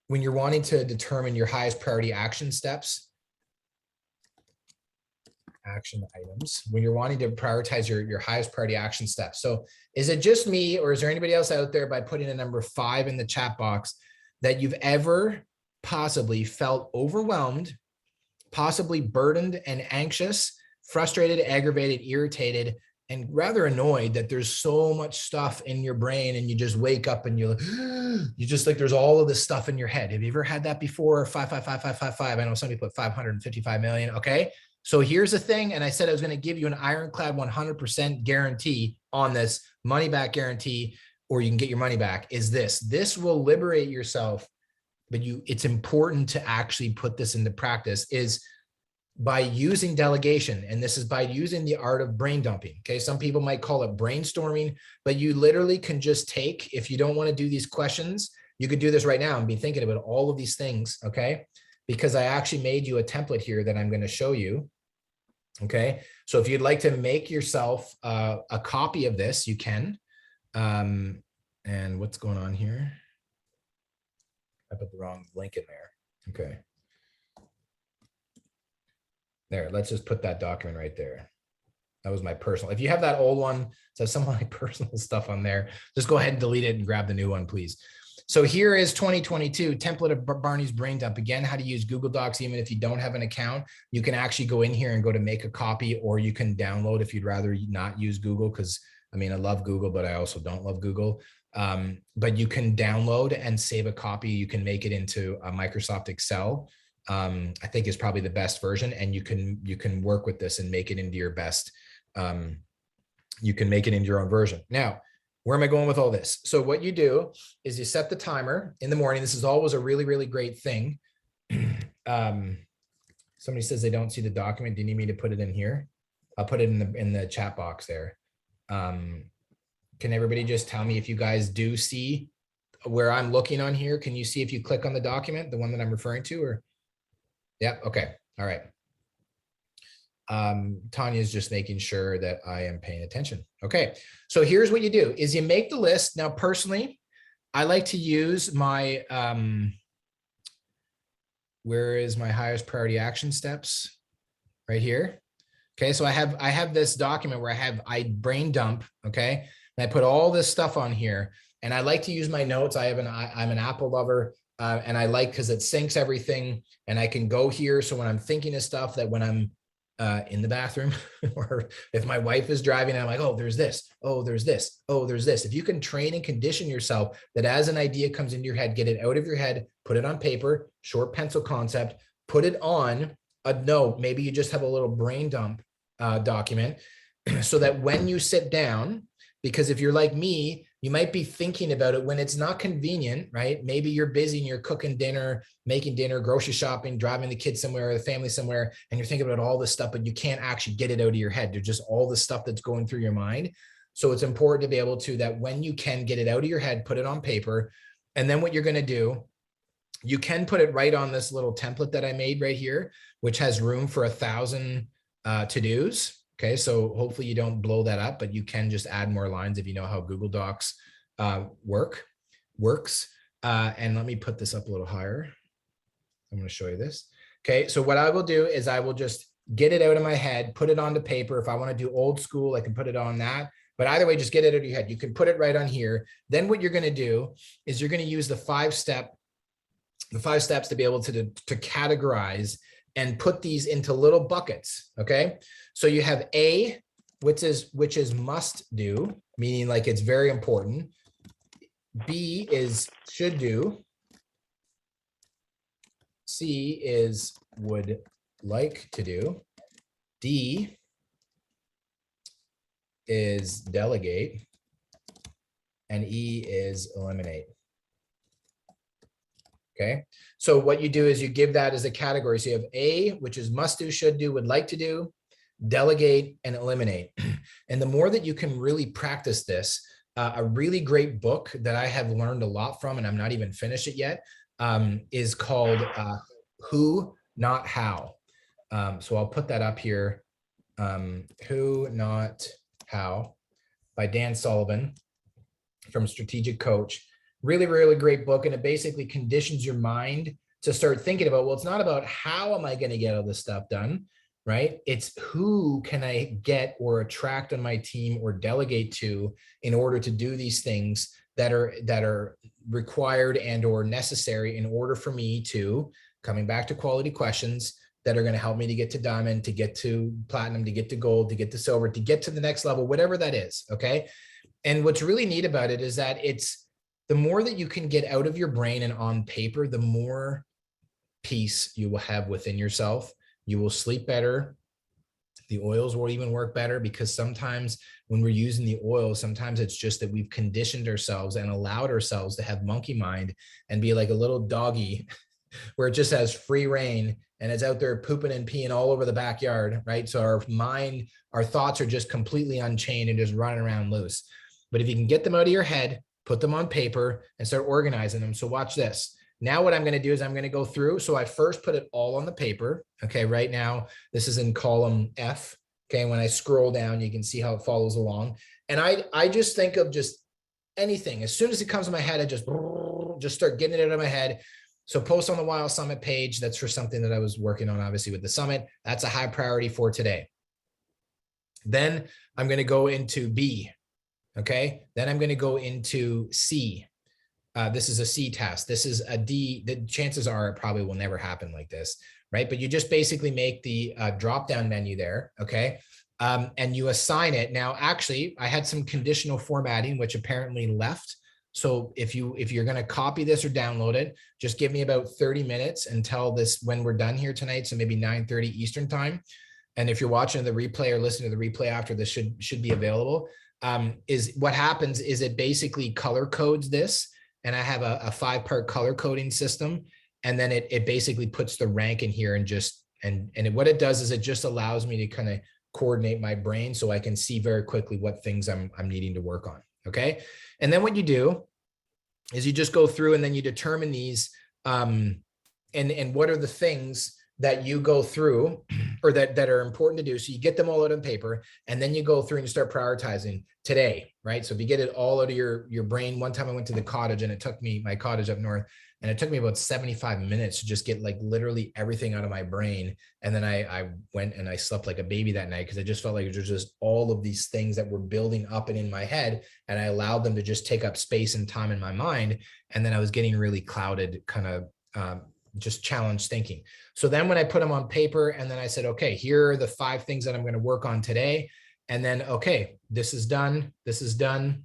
Speaker 2: determine your highest priority action steps, action items, when you're wanting to prioritize your highest priority action steps. So is it just me, or is there anybody else out there, by putting a number 5 in the chat box, that you've ever possibly felt overwhelmed, possibly burdened and anxious, frustrated, aggravated, irritated, and rather annoyed that there's so much stuff in your brain, and you just wake up and you just like, there's all of this stuff in your head. Have you ever had that before? 55555. I know somebody put 555 million. Okay. So here's the thing. And I said I was going to give you an ironclad 100% guarantee on this, money back guarantee, or you can get your money back, is this will liberate yourself. But it's important to actually put this into practice, is by using delegation. And this is by using the art of brain dumping. Okay. Some people might call it brainstorming, but you literally can just take, if you don't want to do these questions, you could do this right now and be thinking about all of these things. Okay. Because I actually made you a template here that I'm going to show you. Okay. So if you'd like to make yourself a copy of this, you can. And what's going on here? I put the wrong link in there. Okay. There, let's just put that document right there. That was my personal. If you have that old one, so some of my personal stuff on there, just go ahead and delete it and grab the new one, please. So here is 2022 template of Barney's brain dump. Again, how to use Google Docs. Even if you don't have an account, you can actually go in here and go to make a copy, or you can download if you'd rather not use Google. Because I mean, I love Google, but I also don't love Google. But you can download and save a copy. You can make it into a Microsoft Excel. I think is probably the best version, and you can work with this and make it into your best. You can make it into your own version. Now, where am I going with all this? So what you do is you set the timer in the morning. This is always a really, really great thing. Somebody says they don't see the document. Do you need me to put it in here? I'll put it in the chat box there. Can everybody just tell me if you guys do see where I'm looking on here? Can you see if you click on the document, the one that I'm referring to, or? Yeah. Okay. All right. Tanya's just making sure that I am paying attention. Okay. So here's what you do is you make the list. Now, personally, I like to use my, where is my highest priority action steps? Right here. Okay. So I have this document where I brain dump. Okay. And I put all this stuff on here, and I like to use my notes. I'm an Apple lover. And I like, because it syncs everything, and I can go here. So when I'm thinking of stuff, that when I'm in the bathroom, or if my wife is driving, I'm like, oh, there's this, oh, there's this, oh, there's this. If you can train and condition yourself that as an idea comes into your head, get it out of your head, put it on paper, short pencil concept, put it on a note. Maybe you just have a little brain dump document, so that when you sit down, because if you're like me, you might be thinking about it when it's not convenient, right? Maybe you're busy and you're cooking dinner, making dinner, grocery shopping, driving the kids somewhere, the family somewhere, and you're thinking about all this stuff, but you can't actually get it out of your head. There's just all the stuff that's going through your mind. So it's important to be able to, that when you can get it out of your head, put it on paper. And then what you're going to do, you can put it right on this little template that I made right here, which has room for 1,000 to-dos. Okay, so hopefully you don't blow that up, but you can just add more lines if you know how Google Docs works. And let me put this up a little higher. I'm going to show you this. Okay, so what I will do is I will just get it out of my head, put it onto paper. If I want to do old school, I can put it on that. But either way, just get it out of your head. You can put it right on here. Then what you're going to do is you're going to use the five steps to be able to categorize and put these into little buckets. Okay. So you have A, which is must do, meaning like it's very important. B is should do. C is would like to do. D is delegate. And E is eliminate. Okay. So what you do is you give that as a category. So you have A, which is must do, should do, would like to do, delegate, and eliminate. And the more that you can really practice this, a really great book that I have learned a lot from, and I'm not even finished it yet, is called Who, Not How. So I'll put that up here. Who, Not How by Dan Sullivan from Strategic Coach. Really, really great book. And it basically conditions your mind to start thinking about, well, it's not about how am I going to get all this stuff done, right? It's who can I get or attract on my team or delegate to in order to do these things that are required and or necessary in order for me to, coming back to quality questions, that are going to help me to get to diamond, to get to platinum, to get to gold, to get to silver, to get to the next level, whatever that is. Okay. And what's really neat about it is that it's the more that you can get out of your brain and on paper, the more peace you will have within yourself. You will sleep better. The oils will even work better, because sometimes when we're using the oil, sometimes it's just that we've conditioned ourselves and allowed ourselves to have monkey mind and be like a little doggy where it just has free reign and it's out there pooping and peeing all over the backyard, right? So our mind, our thoughts are just completely unchained and just running around loose. But if you can get them out of your head, put them on paper and start organizing them. So watch this. Now what I'm going to do is I'm going to go through. So I first put it all on the paper. Okay. Right now, this is in column F. Okay. When I scroll down, you can see how it follows along. And I just think of just anything. As soon as it comes to my head, I just start getting it out of my head. So post on the Wild Summit page. That's for something that I was working on, obviously, with the summit. That's a high priority for today. Then I'm going to go into B. Okay. Then I'm going to go into C. This is a C task. This is a D. The chances are it probably will never happen like this, right? But you just basically make the drop-down menu there, okay? And you assign it. Now, actually, I had some conditional formatting, which apparently left. So if you're going to copy this or download it, just give me about 30 minutes until this, when we're done here tonight. So maybe 9:30 Eastern time. And if you're watching the replay or listening to the replay after, this should be available. Is what happens is it basically color codes this. And I have a 5-part color coding system. And then it basically puts the rank in here and what it does is it just allows me to kind of coordinate my brain so I can see very quickly what things I'm needing to work on. Okay. And then what you do is you just go through and then you determine these and what are the things that you go through or that are important to do. So you get them all out on paper and then you go through and you start prioritizing today, right? So if you get it all out of your brain, one time I went to the cottage and it took me, my cottage up north, and it took me about 75 minutes to just get like literally everything out of my brain. And then I went and I slept like a baby that night because I just felt like there's just all of these things that were building up and in my head. And I allowed them to just take up space and time in my mind. And then I was getting really clouded, kind of just challenged thinking. So then when I put them on paper and then I said, okay, here are the 5 things that I'm going to work on today. And then, okay, this is done. This is done.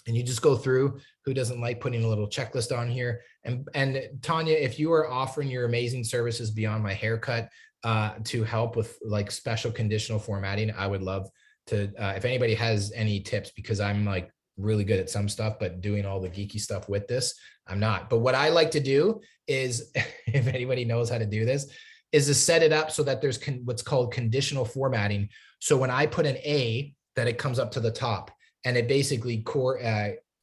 Speaker 2: And you just go through. Who doesn't like putting a little checklist on here? And Tanya, if you are offering your amazing services beyond my haircut to help with like special conditional formatting, I would love to, if anybody has any tips, because I'm like really good at some stuff, but doing all the geeky stuff with this, I'm not. But what I like to do is, if anybody knows how to do this, is to set it up so that there's what's called conditional formatting. So when I put an A, that it comes up to the top and it basically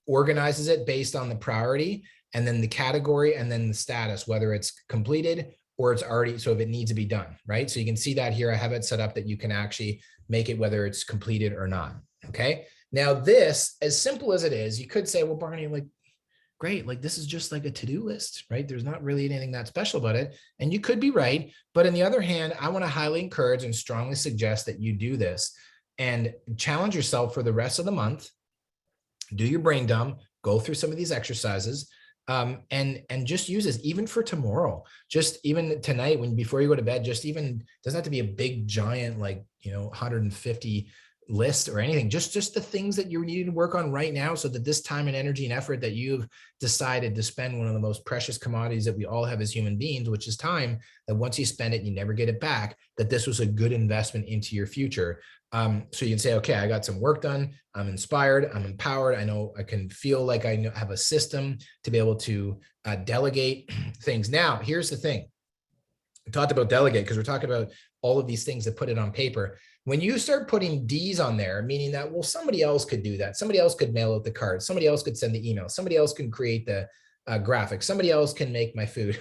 Speaker 2: organizes it based on the priority and then the category and then the status, whether it's completed or it's already, so if it needs to be done, right? So you can see that here, I have it set up that you can actually make it whether it's completed or not, okay? Now this, as simple as it is, you could say, well, Barney, like, great, like this is just like a to-do list, right? There's not really anything that special about it. And you could be right. But on the other hand, I want to highly encourage and strongly suggest that you do this and challenge yourself for the rest of the month. Do your brain dump, go through some of these exercises, and just use this even for tomorrow, just even tonight, before you go to bed, just even, doesn't have to be a big giant, like, 150 list or anything, just the things that you need to work on right now, so that this time and energy and effort that you've decided to spend, one of the most precious commodities that we all have as human beings, which is time, that once you spend it, you never get it back, that this was a good investment into your future. So you can say, okay, I got some work done. I'm inspired. I'm empowered. I know I can feel like I have a system to be able to delegate things. Now, here's the thing. We talked about delegate because we're talking about all of these things that put it on paper. When you start putting D's on there, meaning that, well, somebody else could do that. Somebody else could mail out the card. Somebody else could send the email. Somebody else can create the graphics. Somebody else can make my food.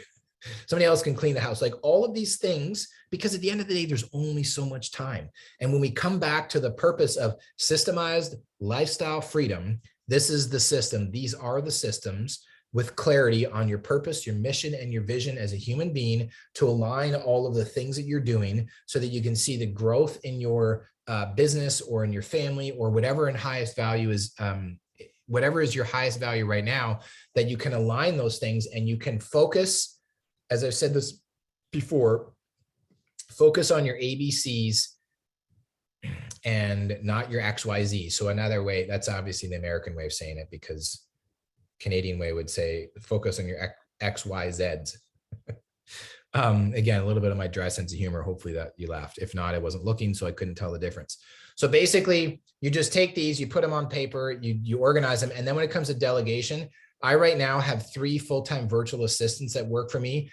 Speaker 2: Somebody else can clean the house, like all of these things, because at the end of the day, there's only so much time. And when we come back to the purpose of systemized lifestyle freedom, this is the system. These are the systems with clarity on your purpose, your mission, and your vision as a human being to align all of the things that you're doing so that you can see the growth in your business or in your family or whatever in highest value is, whatever is your highest value right now, that you can align those things and you can focus. As I've said this before, focus on your ABCs and not your XYZ. So another way, that's obviously the American way of saying it, because Canadian way would say focus on your XYZs. Again, a little bit of my dry sense of humor. Hopefully that you laughed. If not, I wasn't looking, so I couldn't tell the difference. So basically, you just take these, you put them on paper, you organize them. And then when it comes to delegation, I right now have 3 full-time virtual assistants that work for me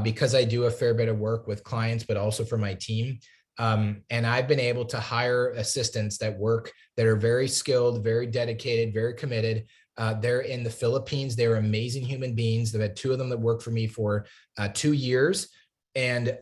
Speaker 2: because I do a fair bit of work with clients, but also for my team. And I've been able to hire assistants that work, that are very skilled, very dedicated, very committed. They're in the Philippines. They're amazing human beings. They've had 2 of them that work for me for 2 years. And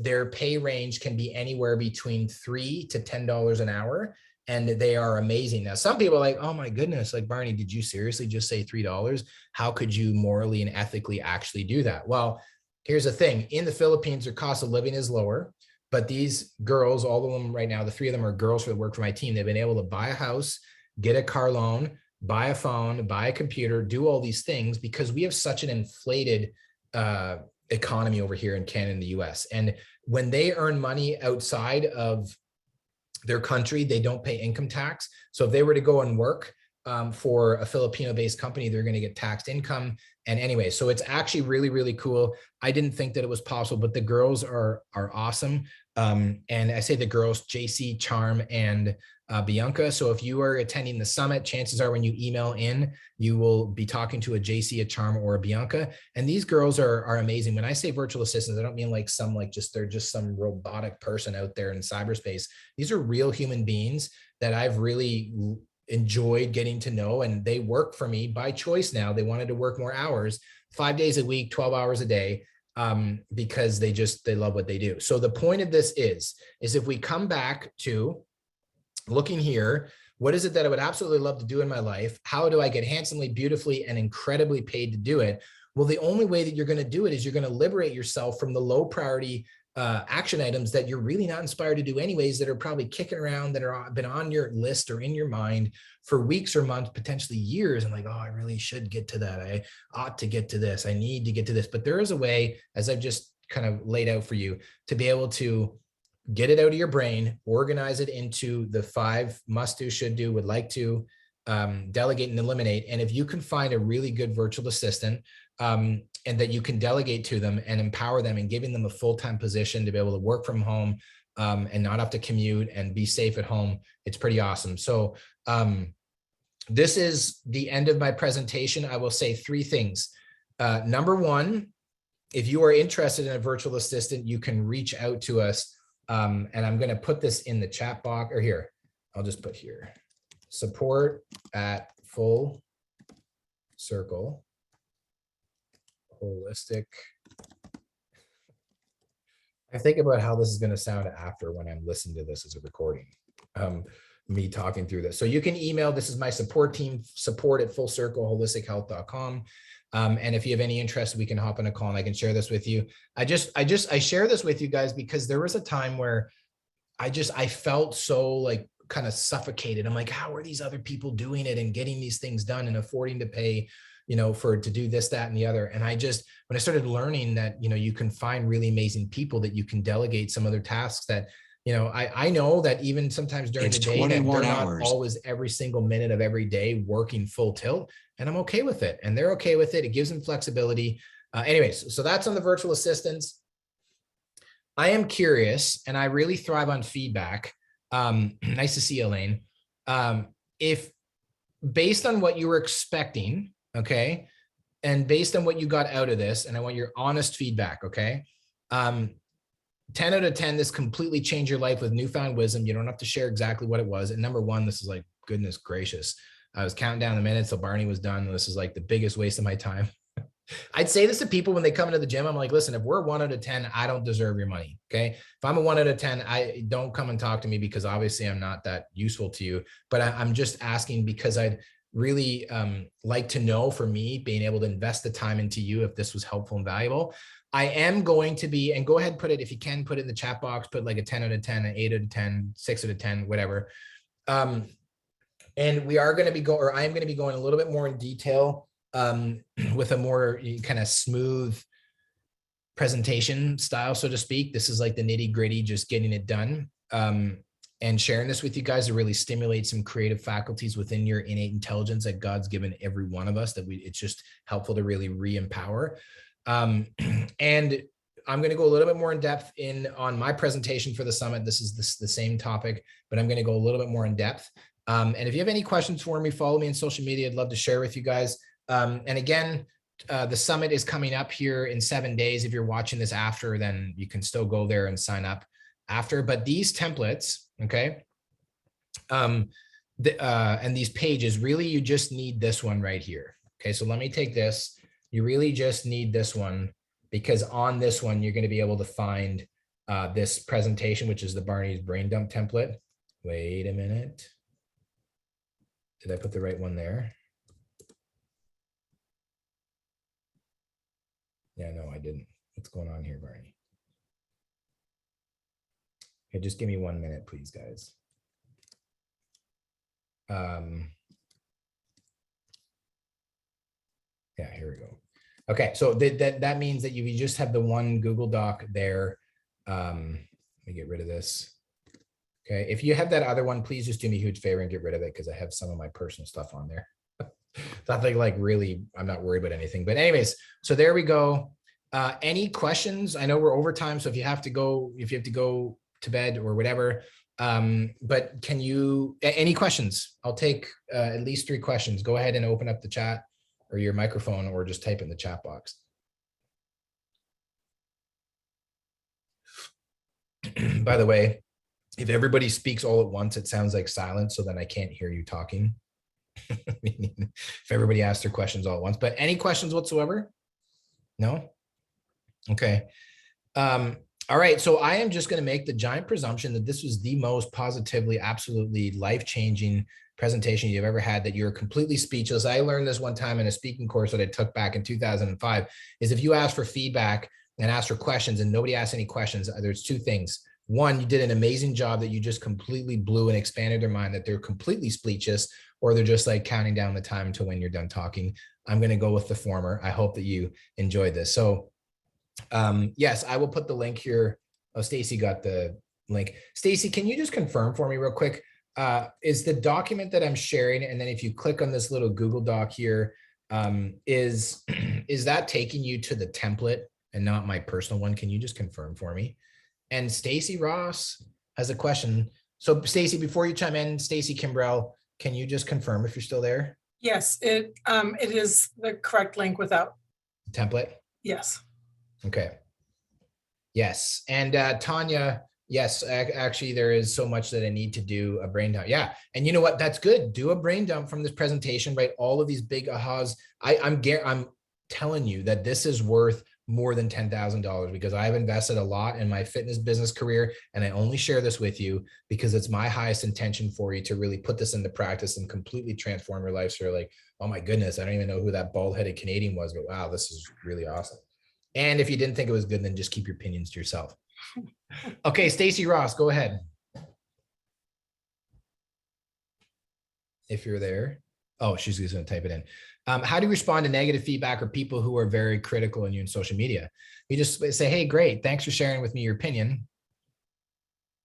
Speaker 2: their pay range can be anywhere between $3 to $10 an hour. And they are amazing. Now, some people are like, oh my goodness, like Barney, did you seriously just say $3? How could you morally and ethically actually do that? Well, here's the thing. In the Philippines, their cost of living is lower, but these girls, all of them right now, the 3 of them are girls that work for my team. They've been able to buy a house, get a car loan, buy a phone, buy a computer, do all these things because we have such an inflated economy over here in Canada and the US. And when they earn money outside of their country, they don't pay income tax. So if they were to go and work for a Filipino-based company, they're going to get taxed income. And anyway, so it's actually really, really cool. I didn't think that it was possible, but the girls are awesome. And I say the girls, JC, Charm, and Bianca. So if you are attending the summit, chances are when you email in, you will be talking to a JC, a Charm, or a Bianca. And these girls are amazing. When I say virtual assistants, I don't mean like some they're just some robotic person out there in cyberspace. These are real human beings that I've really enjoyed getting to know, and they work for me by choice now. They wanted to work more hours, 5 days a week, 12 hours a day, because they love what they do. So the point of this is if we come back to looking here, what is it that I would absolutely love to do in my life? How do I get handsomely, beautifully, and incredibly paid to do it? Well, the only way that you're going to do it is you're going to liberate yourself from the low priority action items that you're really not inspired to do anyways, that are probably kicking around, that are been on your list or in your mind for weeks or months, potentially years. And like, oh, I really should get to that. I ought to get to this. I need to get to this. But there is a way, as I've just kind of laid out for you, to be able to get it out of your brain, organize it into the 5 must do, should do, would like to, delegate and eliminate. And if you can find a really good virtual assistant, and that you can delegate to them and empower them and giving them a full-time position to be able to work from home, and not have to commute and be safe at home, it's pretty awesome. So this is the end of my presentation. I will say 3 things. Number 1, if you are interested in a virtual assistant, you can reach out to us. And I'm going to put this in the chat box, or here, I'll just put here, support at Full Circle Holistic. I think about how this is going to sound after when I'm listening to this as a recording, me talking through this. So you can email, this is my support team, support at fullcircleholistichealth.com. And if you have any interest, we can hop on a call and I can share this with you. I share this with you guys because there was a time where I felt so like kind of suffocated. I'm like, how are these other people doing it and getting these things done and affording to pay, to do this, that, and the other. And when I started learning that, you can find really amazing people that you can delegate some other tasks that, I know that even sometimes during the day that they're not always every single minute of every day working full tilt, and I'm okay with it. And they're okay with it. It gives them flexibility. Anyways, so that's on the virtual assistants. I am curious, and I really thrive on feedback. Nice to see you, Elaine. If based on what you were expecting, okay, and based on what you got out of this, and I want your honest feedback, okay? 10 out of 10, this completely changed your life with newfound wisdom. You don't have to share exactly what it was. And number 1, this is like, goodness gracious. I was counting down the minutes so Barney was done. This is like the biggest waste of my time. I'd say this to people when they come into the gym. I'm like, listen, if we're 1 out of 10, I don't deserve your money. Okay. If I'm a 1 out of 10, I don't come and talk to me because obviously I'm not that useful to you, but I'm just asking because I'd really like to know, for me, being able to invest the time into you, if this was helpful and valuable. I am going to be, and go ahead and put it, if you can put it in the chat box, put like a 10 out of 10, an 8 out of 10, 6 out of 10, whatever. And we are going to be going, or I am going to be going a little bit more in detail with a more kind of smooth presentation style, so to speak. This is like the nitty gritty, just getting it done. And sharing this with you guys to really stimulate some creative faculties within your innate intelligence that God's given every one of us, that it's just helpful to really re-empower. And I'm going to go a little bit more in depth on my presentation for the summit. This is the same topic, but I'm going to go a little bit more in depth. And if you have any questions for me, follow me on social media. I'd love to share with you guys. And again, the summit is coming up here in 7 days. If you're watching this after, then you can still go there and sign up after. But these templates, okay, and these pages, really, you just need this one right here. Okay, so let me take this. You really just need this one, because on this one, you're going to be able to find this presentation, which is the Barney's brain dump template. Wait a minute. Did I put the right one there? Yeah, no, I didn't. What's going on here, Barney? Okay, just give me 1 minute, please, guys. Yeah, here we go. Okay, so that means that you just have the one Google Doc there. Let me get rid of this. Okay, if you have that other one, please just do me a huge favor and get rid of it, because I have some of my personal stuff on there. Nothing like really, I'm not worried about anything. But anyways, so there we go. Any questions? I know we're over time, so if you have to go to bed or whatever, but can you, any questions? I'll take at least 3 questions. Go ahead and open up the chat or your microphone, or just type in the chat box. By the way, if everybody speaks all at once, it sounds like silence, so then I can't hear you talking. If everybody asks their questions all at once. But any questions whatsoever? No? Okay. All right. So I am just going to make the giant presumption that this was the most positively, absolutely life-changing presentation you've ever had, that you're completely speechless. I learned this one time in a speaking course that I took back in 2005, is if you ask for feedback and ask for questions and nobody asks any questions, there's 2 things. One, you did an amazing job that you just completely blew and expanded their mind, that they're completely speechless, or they're just like counting down the time until when you're done talking. I'm going to go with the former. I hope that you enjoyed this. So yes, I will put the link here. Oh, Stacy got the link. Stacy, can you just confirm for me real quick? Is the document that I'm sharing, and then if you click on this little Google Doc here, is that taking you to the template and not my personal one? Can you just confirm for me? And Stacy Ross has a question. So Stacy, before you chime in, Stacy Kimbrell, can you just confirm if you're still there?
Speaker 1: Yes, it is the correct link without
Speaker 2: Template?
Speaker 1: yes.
Speaker 2: Okay. Yes. And Tanya, yes, actually, there is so much that I need to do a brain dump. Yeah. And you know what? That's good. Do a brain dump from this presentation, right? All of these big ahas. I'm telling you that this is worth more than $10,000, because I've invested a lot in my fitness business career. And I only share this with you because it's my highest intention for you to really put this into practice and completely transform your life. So you're like, oh my goodness, I don't even know who that bald-headed Canadian was, but wow, this is really awesome. And if you didn't think it was good, then just keep your opinions to yourself. Okay, Stacy Ross, go ahead. If you're there. Oh, she's just going to type it in. How do you respond to negative feedback or people who are very critical in you in social media? You just say, hey, great. Thanks for sharing with me your opinion.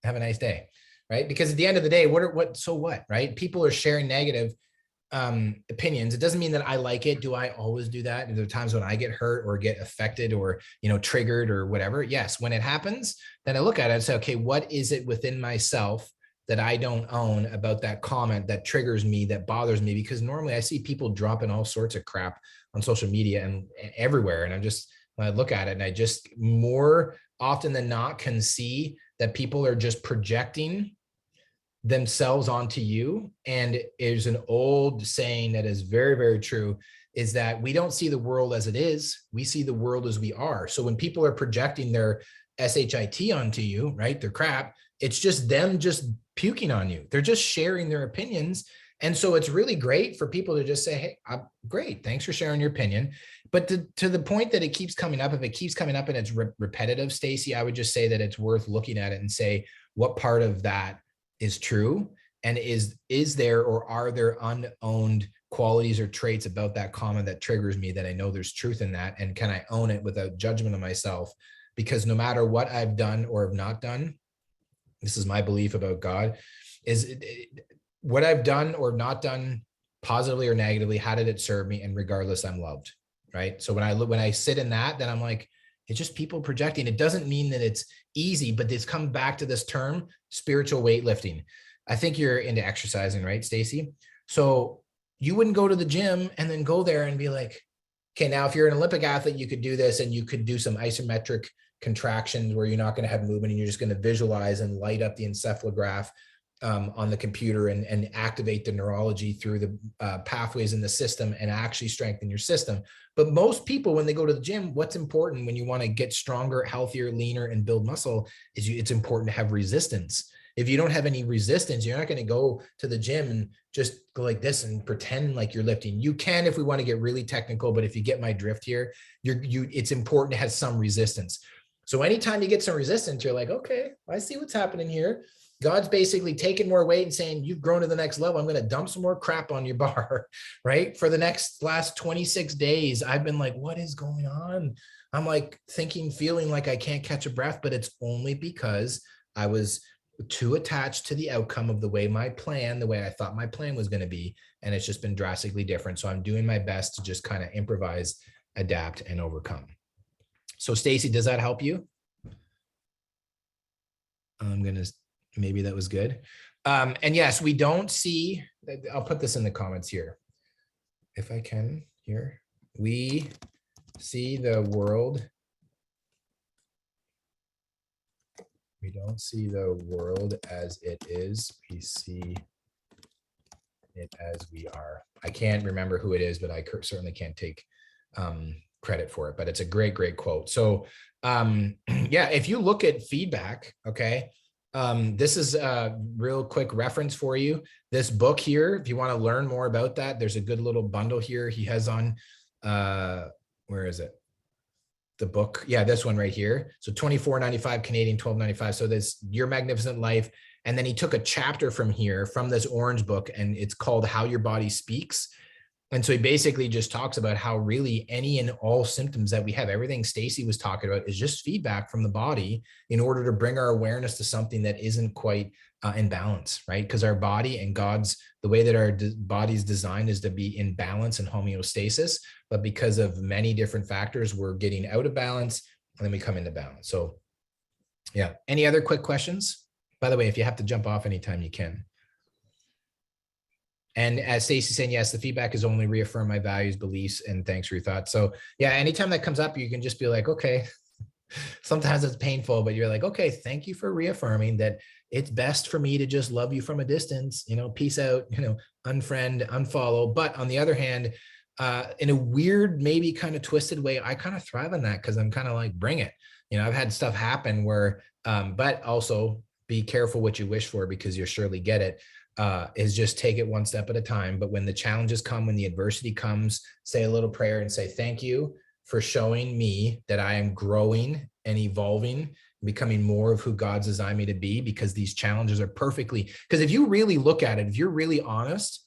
Speaker 2: Have a nice day. Right? Because at the end of the day, so what, right? People are sharing negative opinions. It doesn't mean that I like it. Do I always do that? Are there times when I get hurt or get affected or, triggered or whatever? Yes. When it happens, then I look at it and say, okay, what is it within myself that I don't own about that comment that triggers me, that bothers me? Because normally I see people dropping all sorts of crap on social media and everywhere. And when I look at it, and I just more often than not can see that people are just projecting themselves onto you. And there's an old saying that is very, very true, is that we don't see the world as it is, we see the world as we are. So when people are projecting their SHIT onto you, right, their crap, it's just them just puking on you. They're just sharing their opinions. And so it's really great for people to just say, hey, I'm great, thanks for sharing your opinion. But to the point that it keeps coming up, if it keeps coming up and it's repetitive, Stacy, I would just say that it's worth looking at it and say, what part of that is true? And is there, or are there unowned qualities or traits about that comment that triggers me, that I know there's truth in that? And can I own it without judgment of myself? Because no matter what I've done or have not done, this is my belief about God, is what I've done or not done, positively or negatively, how did it serve me? And regardless, I'm loved, right? So when I sit in that, then I'm like, it's just people projecting. It doesn't mean that it's easy, but it's come back to this term, spiritual weightlifting. I think you're into exercising, right, Stacy? So you wouldn't go to the gym and then go there and be like, okay, now if you're an Olympic athlete, you could do this and you could do some isometric contractions where you're not going to have movement and you're just going to visualize and light up the encephalograph on the computer and activate the neurology through the pathways in the system and actually strengthen your system. But most people, when they go to the gym, what's important when you want to get stronger, healthier, leaner, and build muscle is it's important to have resistance. If you don't have any resistance, you're not going to go to the gym and just go like this and pretend like you're lifting. You can if we want to get really technical, but if you get my drift here, it's important to have some resistance. So anytime you get some resistance, you're like, okay, I see what's happening here. God's basically taking more weight and saying, you've grown to the next level. I'm going to dump some more crap on your bar, right? For the last 26 days, I've been like, what is going on? I'm like thinking, feeling like I can't catch a breath, but it's only because I was too attached to the outcome of the way I thought my plan was going to be. And it's just been drastically different. So I'm doing my best to just kind of improvise, adapt, and overcome. So Stacy, does that help you? Maybe that was good. And yes, we don't see, I'll put this in the comments here, if I can here. We see the world. We don't see the world as it is. We see it as we are. I can't remember who it is, but I certainly can't take credit for it, but it's a great, great quote. So yeah, if you look at feedback, okay, this is a real quick reference for you. This book here, if you want to learn more about that, there's a good little bundle here he has on, where is it? The book. Yeah, this one right here. So $24.95 Canadian, $12.95. So this Your Magnificent Life. And then he took a chapter from here, from this orange book, and it's called How Your Body Speaks. And so he basically just talks about how really any and all symptoms that we have, everything Stacy was talking about, is just feedback from the body in order to bring our awareness to something that isn't quite in balance, right? Because our body and the way that our body's designed is to be in balance and homeostasis. But because of many different factors, we're getting out of balance and then we come into balance. So yeah. Any other quick questions? By the way, if you have to jump off anytime, you can. And as Stacey's saying, yes, the feedback is only reaffirm my values, beliefs, and thanks for your thoughts. So yeah, anytime that comes up, you can just be like, okay, sometimes it's painful, but you're like, okay, thank you for reaffirming that it's best for me to just love you from a distance, peace out, unfriend, unfollow. But on the other hand, in a weird, maybe kind of twisted way, I kind of thrive on that because I'm kind of like, bring it. I've had stuff happen where, but also be careful what you wish for because you'll surely get it. Is just take it one step at a time. But when the challenges come, when the adversity comes, say a little prayer and say, thank you for showing me that I am growing and evolving, becoming more of who God's designed me to be, because these challenges are because if you really look at it, if you're really honest,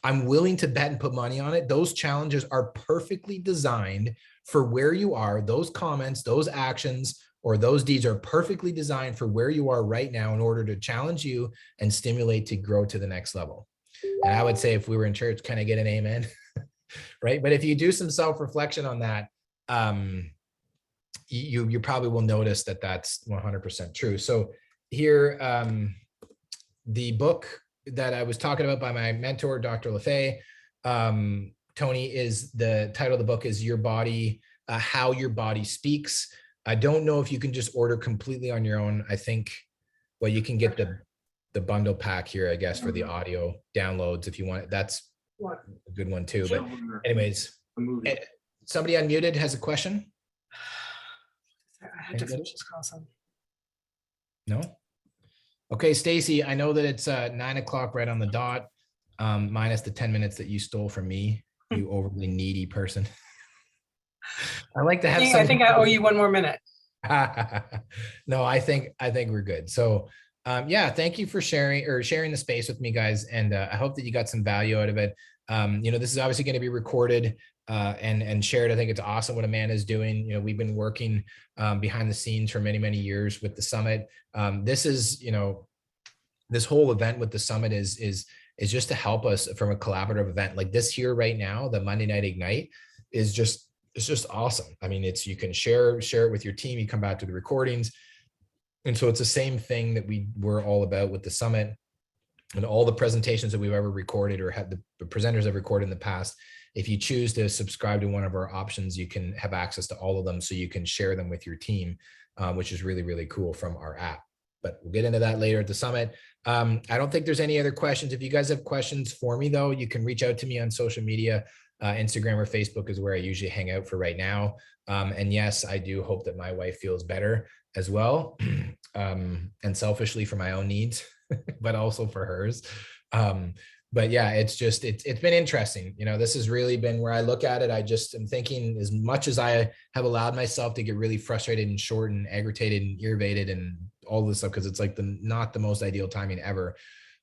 Speaker 2: I'm willing to bet and put money on it. Those challenges are perfectly designed for where you are. Those comments, those actions, or those deeds are perfectly designed for where you are right now in order to challenge you and stimulate to grow to the next level. And I would say if we were in church, kind of get an amen, right? But if you do some self-reflection on that, you probably will notice that that's 100% true. So here, the book that I was talking about by my mentor, Dr. LaFay, Tony, is the title of the book is Your Body, How Your Body Speaks. I don't know if you can just order completely on your own. I think, well, you can get the the bundle pack here, I guess, for the audio downloads if you want it. That's a good one too. But anyways, somebody unmuted has a question.
Speaker 1: I had to finish this call. So.
Speaker 2: No. Okay, Stacy, I know that it's 9 o'clock right on the dot, minus the 10 minutes that you stole from me, you overly needy person. I like to have.
Speaker 1: I think I owe you 1 more minute.
Speaker 2: No, I think we're good. So yeah, thank you for sharing the space with me, guys. And I hope that you got some value out of it. This is obviously going to be recorded and shared. I think it's awesome what Amanda's doing. We've been working behind the scenes for many, many years with the summit. This is, this whole event with the summit is just to help us from a collaborative event like this here right now. The Monday Night Ignite is just, it's just awesome. I mean, you can share it with your team. You come back to the recordings. And so it's the same thing that we're all about with the summit and all the presentations that we've ever recorded or had the presenters have recorded in the past. If you choose to subscribe to one of our options, you can have access to all of them so you can share them with your team, which is really, really cool from our app. But we'll get into that later at the summit. I don't think there's any other questions. If you guys have questions for me, though, you can reach out to me on social media. Instagram or Facebook is where I usually hang out for right now. And yes, I do hope that my wife feels better as well. And selfishly for my own needs, but also for hers. But yeah, it's been interesting. This has really been where I look at it. I just am thinking, as much as I have allowed myself to get really frustrated and short and aggravated and irritated and all this stuff, because it's like not the most ideal timing ever.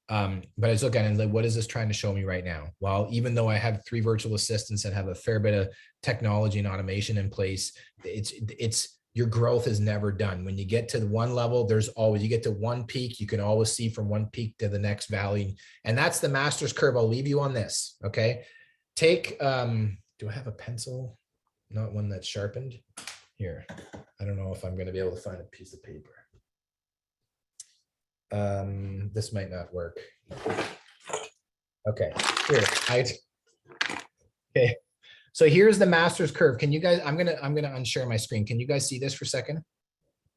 Speaker 2: But I just look at it and like, what is this trying to show me right now? Well, even though I have 3 virtual assistants and have a fair bit of technology and automation in place, it's your growth is never done. When you get to the one level, you get to one peak, you can always see from one peak to the next valley. And that's the master's curve. I'll leave you on this. Okay. Take, do I have a pencil? Not one that's sharpened here. I don't know if I'm going to be able to find a piece of paper. This might not work. Okay, here. Okay. So here's the master's curve. Can you guys, I'm gonna unshare my screen. Can you guys see this for a second?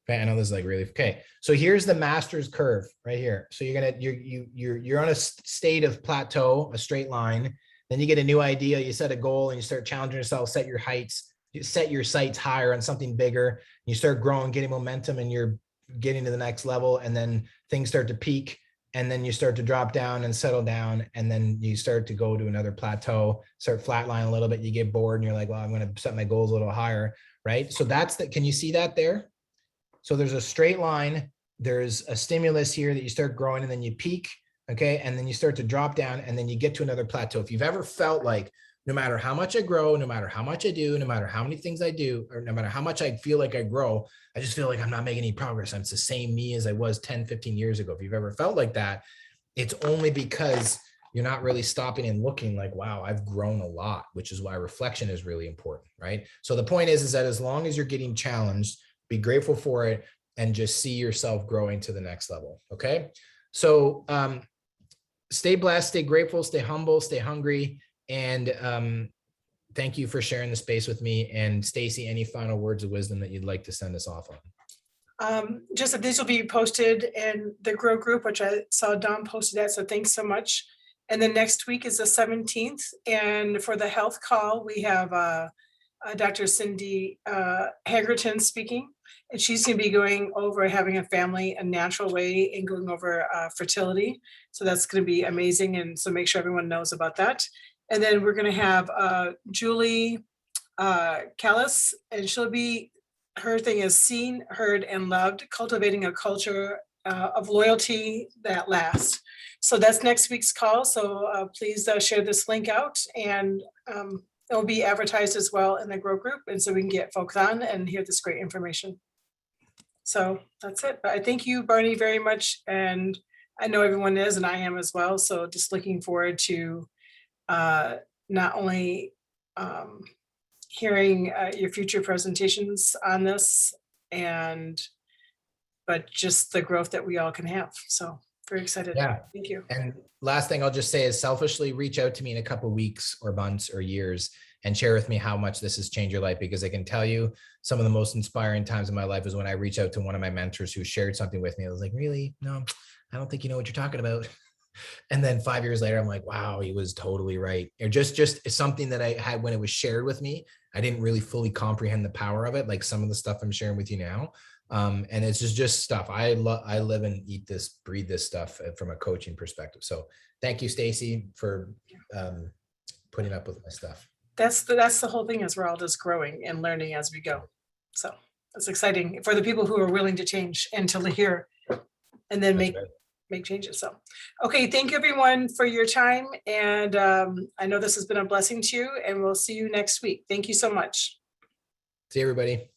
Speaker 2: Okay, I know this is like really, okay. So here's the master's curve right here. So you're on a state of plateau, a straight line. Then you get a new idea, you set a goal and you start challenging yourself, set your heights, you set your sights higher on something bigger. You start growing, getting momentum, and you're getting to the next level, and then things start to peak, and then you start to drop down and settle down, and then you start to go to another plateau, start flatline a little bit, you get bored and you're like, well, I'm going to set my goals a little higher, right? So can you see that there? So there's a straight line, there's a stimulus here that you start growing and then you peak, okay? And then you start to drop down and then you get to another plateau. If you've ever felt like no matter how much I grow, no matter how much I do, no matter how many things I do, or no matter how much I feel like I grow, I just feel like I'm not making any progress. I'm the same me as I was 10, 15 years ago. If you've ever felt like that, it's only because you're not really stopping and looking like, wow, I've grown a lot, which is why reflection is really important, right? So the point is that as long as you're getting challenged, be grateful for it and just see yourself growing to the next level, okay? So stay blessed, stay grateful, stay humble, stay hungry. And thank you for sharing the space with me. And Stacy, any final words of wisdom that you'd like to send us off on?
Speaker 1: Just that these will be posted in the Grow group, which I saw Don posted that. So thanks so much. And then next week is the 17th. And for the health call, we have Dr. Cindy Hagerton speaking. And she's going to be going over having a family a natural way and going over fertility. So that's going to be amazing. And so make sure everyone knows about that. And then we're going to have Julie Callis, and her thing is seen, heard, and loved, cultivating a culture of loyalty that lasts. So that's next week's call. So please share this link out, and it'll be advertised as well in the Grow group. And so we can get folks on and hear this great information. So that's it. But I thank you, Barney, very much. And I know everyone is, and I am as well. So just looking forward to not only hearing your future presentations on this, but just the growth that we all can have. So very excited.
Speaker 2: Yeah.
Speaker 1: Thank you.
Speaker 2: And last thing I'll just say is selfishly reach out to me in a couple of weeks or months or years and share with me how much this has changed your life, because I can tell you some of the most inspiring times in my life is when I reach out to one of my mentors who shared something with me. I was like, really? No, I don't think you know what you're talking about. And then 5 years later, I'm like, wow, he was totally right. Or just something that I had when it was shared with me. I didn't really fully comprehend the power of it, like some of the stuff I'm sharing with you now. And it's just stuff I live and eat this, breathe this stuff from a coaching perspective. So thank you, Stacy, for putting up with my stuff.
Speaker 1: That's the whole thing, is we're all just growing and learning as we go. So it's exciting for the people who are willing to change and to hear and then
Speaker 2: That's right.
Speaker 1: make changes. So, okay, thank you everyone for your time. And I know this has been a blessing to you, and we'll see you next week. Thank you so much.
Speaker 2: See you, everybody.